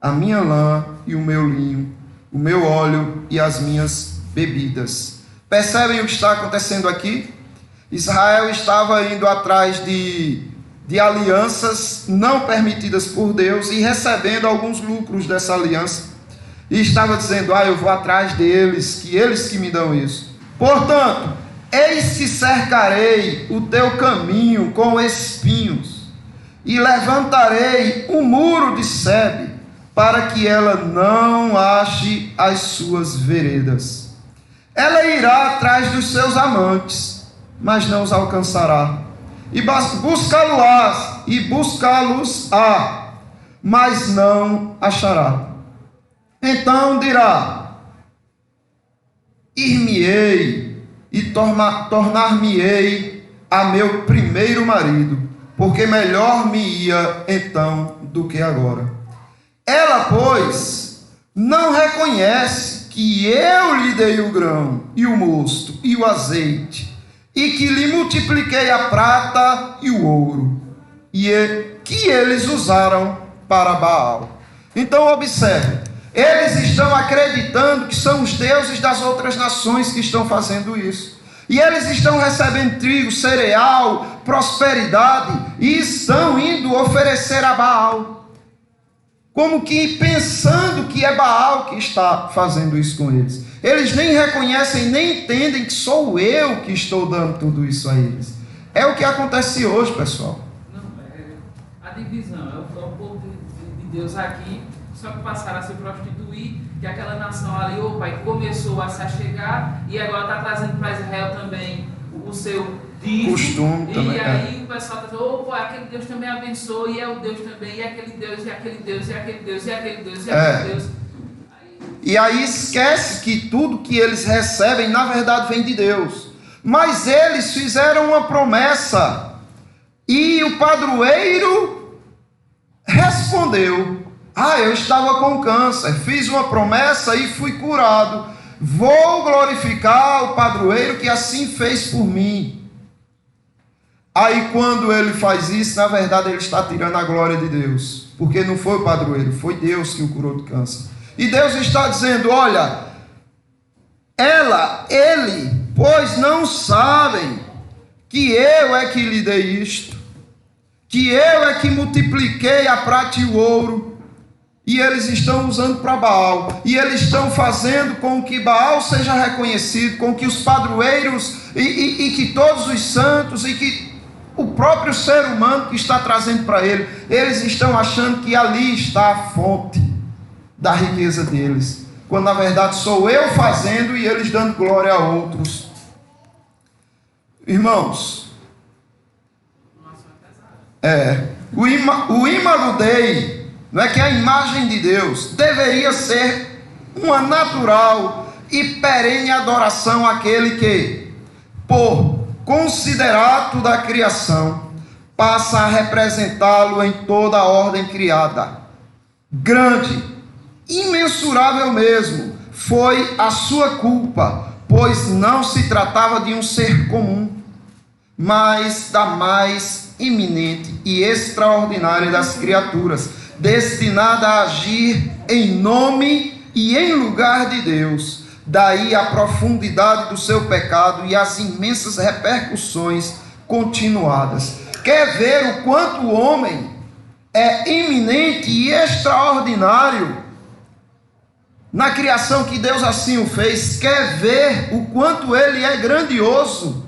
a minha lã e o meu linho, o meu óleo e as minhas bebidas. Percebem o que está acontecendo aqui? Israel estava indo atrás de alianças não permitidas por Deus e recebendo alguns lucros dessa aliança. E estava dizendo: eu vou atrás deles, que eles que me dão isso. Portanto, eis que cercarei o teu caminho com espinhos, e levantarei um muro de sebe, para que ela não ache as suas veredas. Ela irá atrás dos seus amantes, mas não os alcançará. E buscá-los-á, mas não achará. Então dirá: ir-me-ei e tornar-me-ei a meu primeiro marido, porque melhor me ia então do que agora. Ela, pois, não reconhece que eu lhe dei o grão e o mosto e o azeite, e que lhe multipliquei a prata e o ouro, e que eles usaram para Baal. Então observe, eles estão acreditando que são os deuses das outras nações que estão fazendo isso. E eles estão recebendo trigo, cereal, prosperidade, e estão indo oferecer a Baal. Como que pensando que é Baal que está fazendo isso com eles. Eles nem reconhecem, nem entendem que sou eu que estou dando tudo isso a eles. É o que acontece hoje, pessoal. Não, a divisão, é o povo de Deus aqui, só que passaram a se prostituir, que aquela nação ali, o pai começou a se achegar, e agora está trazendo para Israel também o seu dízimo, costume também. E aí o pessoal está dizendo, opa, aquele Deus também abençoa, e é o Deus também, e aquele Deus, e aquele Deus, e aquele Deus, e aquele Deus, e aquele Deus. E aí esquece que tudo que eles recebem, na verdade, vem de Deus. Mas eles fizeram uma promessa, e o padroeiro respondeu: eu estava com câncer, fiz uma promessa e fui curado. Vou glorificar o padroeiro que assim fez por mim. Aí quando ele faz isso, na verdade ele está tirando a glória de Deus, porque não foi o padroeiro, foi Deus que o curou do câncer. E Deus está dizendo: olha, ele, pois não sabem que eu é que lhe dei isto, que eu é que multipliquei a prata e o ouro, e eles estão usando para Baal, e eles estão fazendo com que Baal seja reconhecido, com que os padroeiros, e que todos os santos, e que o próprio ser humano que está trazendo para ele, eles estão achando que ali está a fonte da riqueza deles, quando na verdade sou eu fazendo e eles dando glória a outros. Irmãos, o Imago Dei, não é que a imagem de Deus deveria ser uma natural e perene adoração àquele que, por considerato da criação, passa a representá-lo em toda a ordem criada. Grande, imensurável mesmo, foi a sua culpa, pois não se tratava de um ser comum, mas da mais iminente e extraordinária das criaturas, destinada a agir em nome e em lugar de Deus. Daí a profundidade do seu pecado e as imensas repercussões continuadas. Quer ver o quanto o homem é iminente e extraordinário na criação que Deus assim o fez? Quer ver o quanto ele é grandioso?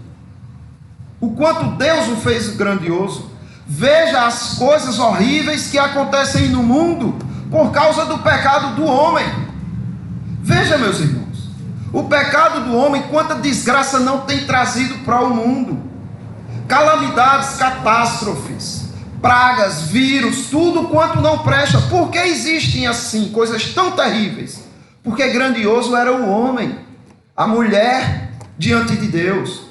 O quanto Deus o fez grandioso? Veja as coisas horríveis que acontecem no mundo por causa do pecado do homem. Veja, meus irmãos, o pecado do homem, quanta desgraça não tem trazido para o mundo. Calamidades, catástrofes, pragas, vírus, tudo quanto não presta. Por que existem assim coisas tão terríveis? Porque grandioso era o homem, a mulher diante de Deus.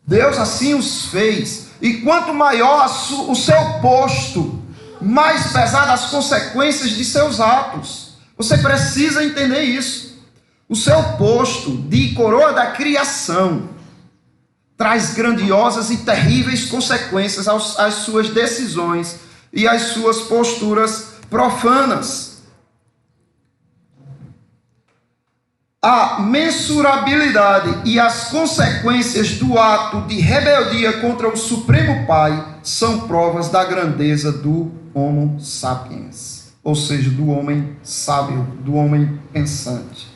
Deus assim os fez. E quanto maior o seu posto, mais pesadas as consequências de seus atos. Você precisa entender isso. O seu posto de coroa da criação traz grandiosas e terríveis consequências às suas decisões e às suas posturas profanas. A mensurabilidade e as consequências do ato de rebeldia contra o Supremo Pai são provas da grandeza do Homo sapiens, ou seja, do homem sábio, do homem pensante.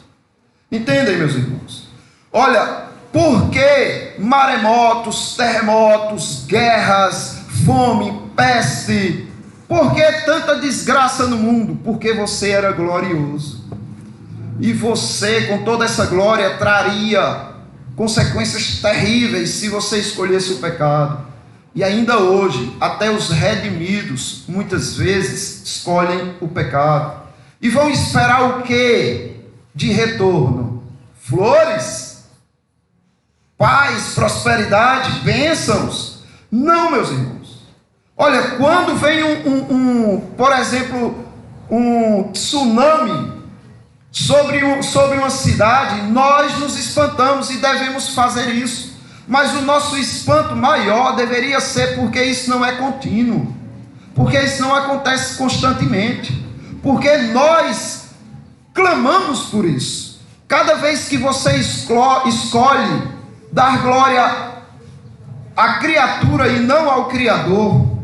Entendem, meus irmãos? Olha, por que maremotos, terremotos, guerras, fome, peste? Por que tanta desgraça no mundo? Porque você era glorioso. E você, com toda essa glória, traria consequências terríveis se você escolhesse o pecado. E ainda hoje, até os redimidos, muitas vezes, escolhem o pecado. E vão esperar o quê de retorno? Flores? Paz, prosperidade? prosperidade, bênçãos. Não, meus irmãos. Olha, quando vem por exemplo, um tsunami sobre uma cidade, nós nos espantamos e devemos fazer isso. Mas o nosso espanto maior deveria ser porque isso não é contínuo, porque isso não acontece constantemente, porque nós clamamos por isso. Cada vez que você escolhe dar glória à criatura e não ao Criador,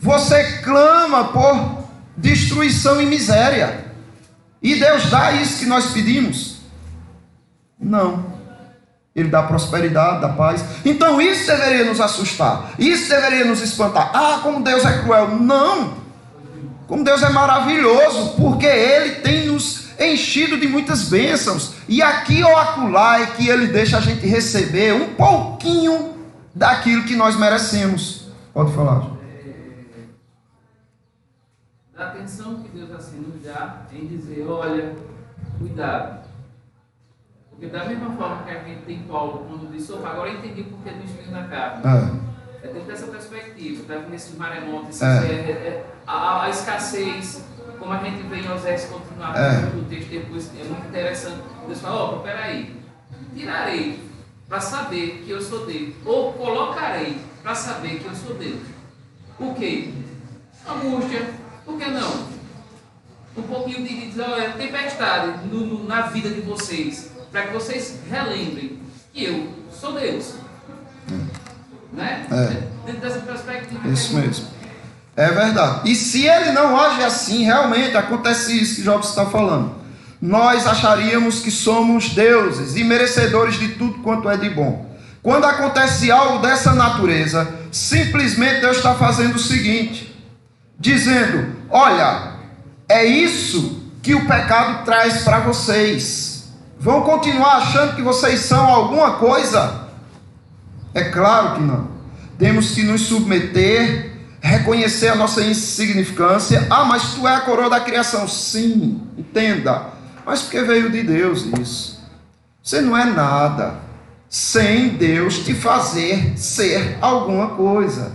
você clama por destruição e miséria. E Deus dá isso que nós pedimos? Não. Ele dá prosperidade, dá paz. Então isso deveria nos assustar, isso deveria nos espantar. Ah, como Deus é cruel. Não. Como Deus é maravilhoso, porque Ele tem nos enchido de muitas bênçãos. E aqui ou acolá é que Ele deixa a gente receber um pouquinho daquilo que nós merecemos. Pode falar. Da atenção que Deus assim nos dá em dizer, olha, cuidado. Porque da mesma forma que a gente tem Paulo, quando diz, agora eu entendi porque do espinho na carne. É dentro dessa perspectiva, está vendo esses maremotos, a escassez, como a gente vê em Osés continuar o texto depois, é muito interessante. Deus fala, peraí, tirarei para saber que eu sou Deus, ou colocarei para saber que eu sou Deus. O quê? Angústia, por que não? Um pouquinho de tempestade na vida de vocês, para que vocês relembrem que eu sou Deus. Né? Dentro dessa perspectiva. Isso mesmo. É verdade. E se ele não age assim, realmente acontece isso que Job está falando. Nós acharíamos que somos deuses e merecedores de tudo quanto é de bom. Quando acontece algo dessa natureza, simplesmente Deus está fazendo o seguinte, dizendo, olha, é isso que o pecado traz para vocês. Vão continuar achando que vocês são alguma coisa? É claro que não. Temos que nos submeter, reconhecer a nossa insignificância. Ah, mas tu é a coroa da criação. Sim, entenda. Mas porque veio de Deus isso. Você não é nada sem Deus te fazer ser alguma coisa.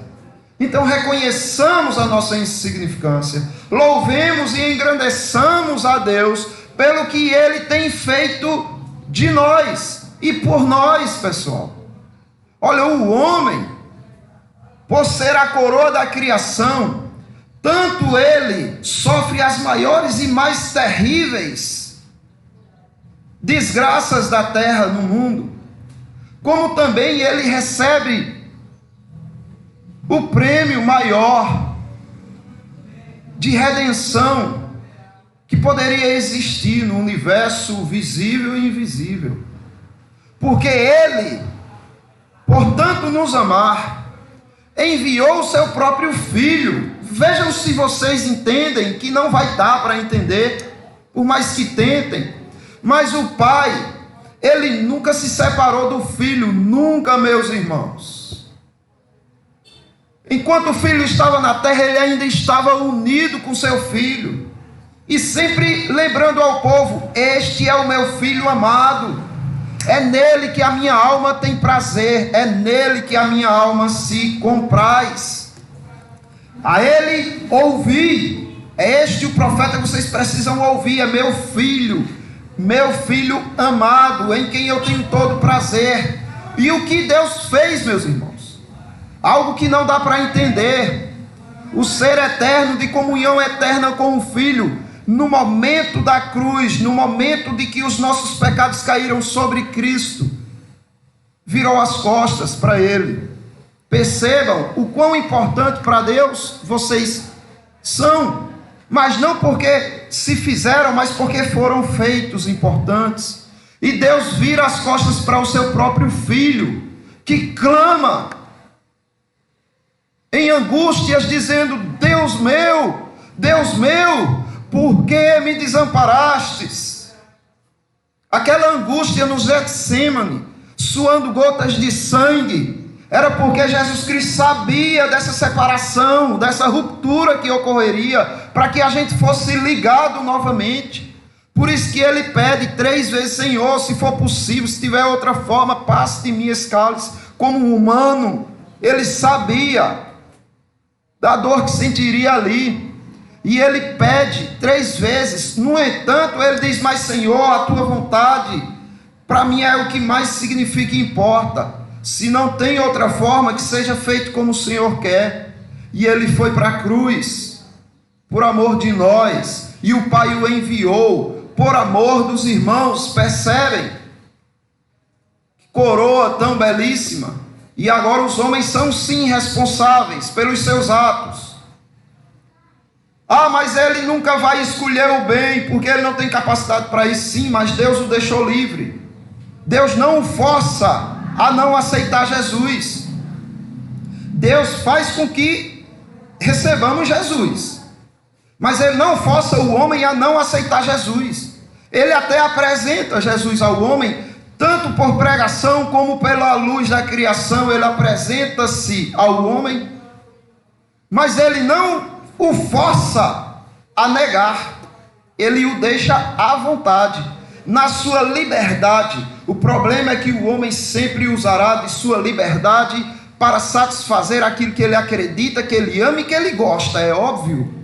Então reconheçamos a nossa insignificância, louvemos e engrandeçamos a Deus pelo que Ele tem feito de nós e por nós, pessoal. Olha, o homem, por ser a coroa da criação, tanto ele sofre as maiores e mais terríveis desgraças da terra no mundo, como também ele recebe o prêmio maior de redenção que poderia existir no universo visível e invisível, porque ele, por tanto nos amar, enviou o seu próprio Filho. Vejam se vocês entendem, que não vai dar para entender, por mais que tentem. Mas o Pai, Ele nunca se separou do Filho, nunca, meus irmãos. Enquanto o Filho estava na terra, Ele ainda estava unido com seu Filho, e sempre lembrando ao povo, este é o meu Filho amado, é nele que a minha alma tem prazer, é nele que a minha alma se compraz. A ele ouvi, é este o profeta que vocês precisam ouvir, é meu filho amado, em quem eu tenho todo prazer. E o que Deus fez, meus irmãos? Algo que não dá para entender. O ser eterno, de comunhão eterna com o Filho, no momento da cruz, no momento de que os nossos pecados caíram sobre Cristo, virou as costas para Ele. Percebam o quão importante para Deus vocês são, mas não porque se fizeram, mas porque foram feitos importantes. E Deus vira as costas para o seu próprio Filho, que clama em angústias, dizendo, Deus meu, por que me desamparastes? Aquela angústia no Getsêmani, suando gotas de sangue, era porque Jesus Cristo sabia dessa separação, dessa ruptura que ocorreria, para que a gente fosse ligado novamente. Por isso que Ele pede 3 vezes, Senhor, se for possível, se tiver outra forma, passe de mim esse cálice. como humano, ele sabia da dor que sentiria ali. E ele pede 3 vezes. No entanto, ele diz: mas Senhor, a tua vontade para mim é o que mais significa e importa. Se não tem outra forma, que seja feito como o Senhor quer. E ele foi para a cruz por amor de nós, e o Pai o enviou por amor dos irmãos. Percebem? Que coroa tão belíssima. E agora os homens são sim responsáveis pelos seus atos. Ah, mas ele nunca vai escolher o bem, porque ele não tem capacidade para isso. Sim, mas Deus o deixou livre. Deus não o força a não aceitar Jesus. Deus faz com que recebamos Jesus, mas ele não força o homem a não aceitar Jesus. Ele até apresenta Jesus ao homem, tanto por pregação como pela luz da criação. Ele apresenta-se ao homem, mas ele não o força a negar, ele o deixa à vontade, na sua liberdade. O problema é que o homem sempre usará de sua liberdade para satisfazer aquilo que ele acredita, que ele ama e que ele gosta. É óbvio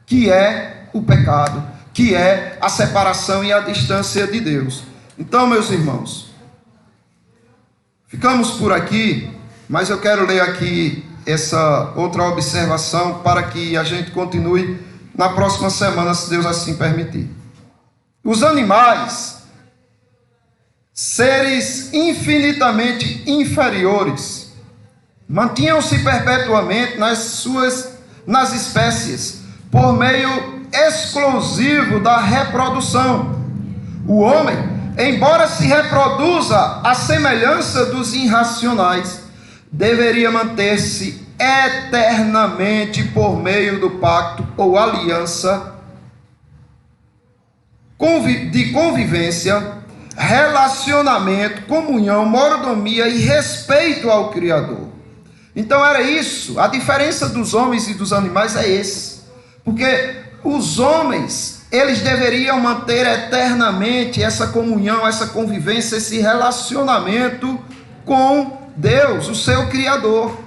que é o pecado, que é a separação e a distância de Deus. Então, meus irmãos, ficamos por aqui, mas eu quero ler aqui essa outra observação para que a gente continue na próxima semana, se Deus assim permitir. Os animais, seres infinitamente inferiores, mantinham-se perpetuamente nas espécies por meio exclusivo da reprodução. O homem, embora se reproduza à semelhança dos irracionais, deveria manter-se eternamente por meio do pacto ou aliança de convivência, relacionamento, comunhão, mordomia e respeito ao Criador. Então era isso. A diferença dos homens e dos animais é esse. Porque os homens, eles deveriam manter eternamente essa comunhão, essa convivência, esse relacionamento com Deus, o seu Criador.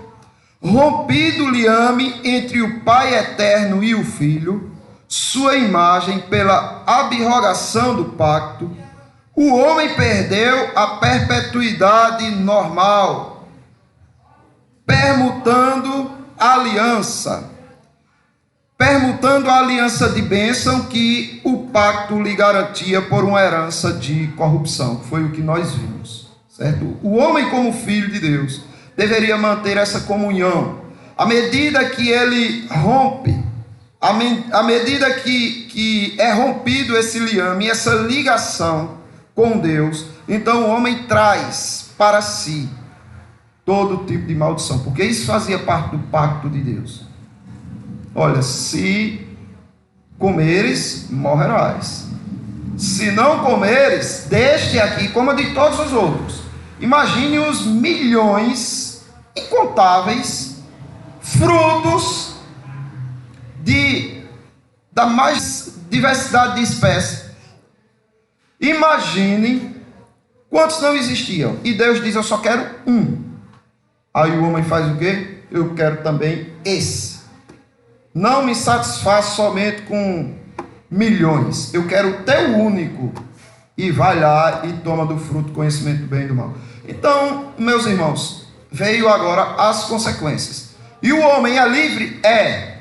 Rompido o liame entre o Pai eterno e o Filho, sua imagem pela abrogação do pacto, o homem perdeu a perpetuidade normal, permutando a aliança de bênção que o pacto lhe garantia por uma herança de corrupção. Foi o que nós vimos, certo? O homem, como filho de Deus, deveria manter essa comunhão. À medida que ele rompe, à medida que é rompido esse liame, essa ligação com Deus, então o homem traz para si todo tipo de maldição, porque isso fazia parte do pacto de Deus. Olha, se comeres, morrerás. Se não comeres, deste aqui, coma de todos os outros. Imagine os milhões incontáveis frutos da mais diversidade de espécies. Imagine quantos não existiam. E Deus diz: eu só quero um. Aí o homem faz o quê? Eu quero também esse. Não me satisfaz somente com milhões. Eu quero o teu único. E vai lá e toma do fruto, conhecimento do bem e do mal. Então, meus irmãos, veio agora as consequências. E o homem é livre?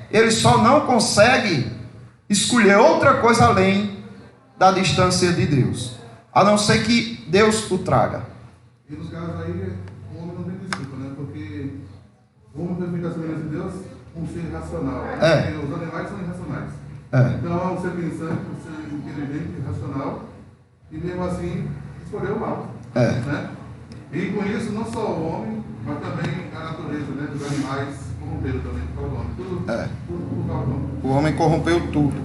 Ele só não consegue escolher outra coisa além da distância de Deus, a não ser que Deus o traga. E nos casos aí, o homem não tem desculpa, né? Porque o homem foi feito a semelhança de Deus, um ser racional. Porque os animais são irracionais. Então é um ser pensante, um ser inteligente, racional, e mesmo assim escolheu o mal. Né? E com isso, não só o homem, mas também a natureza, né? Dos animais corromperam também, o homem. O homem corrompeu tudo.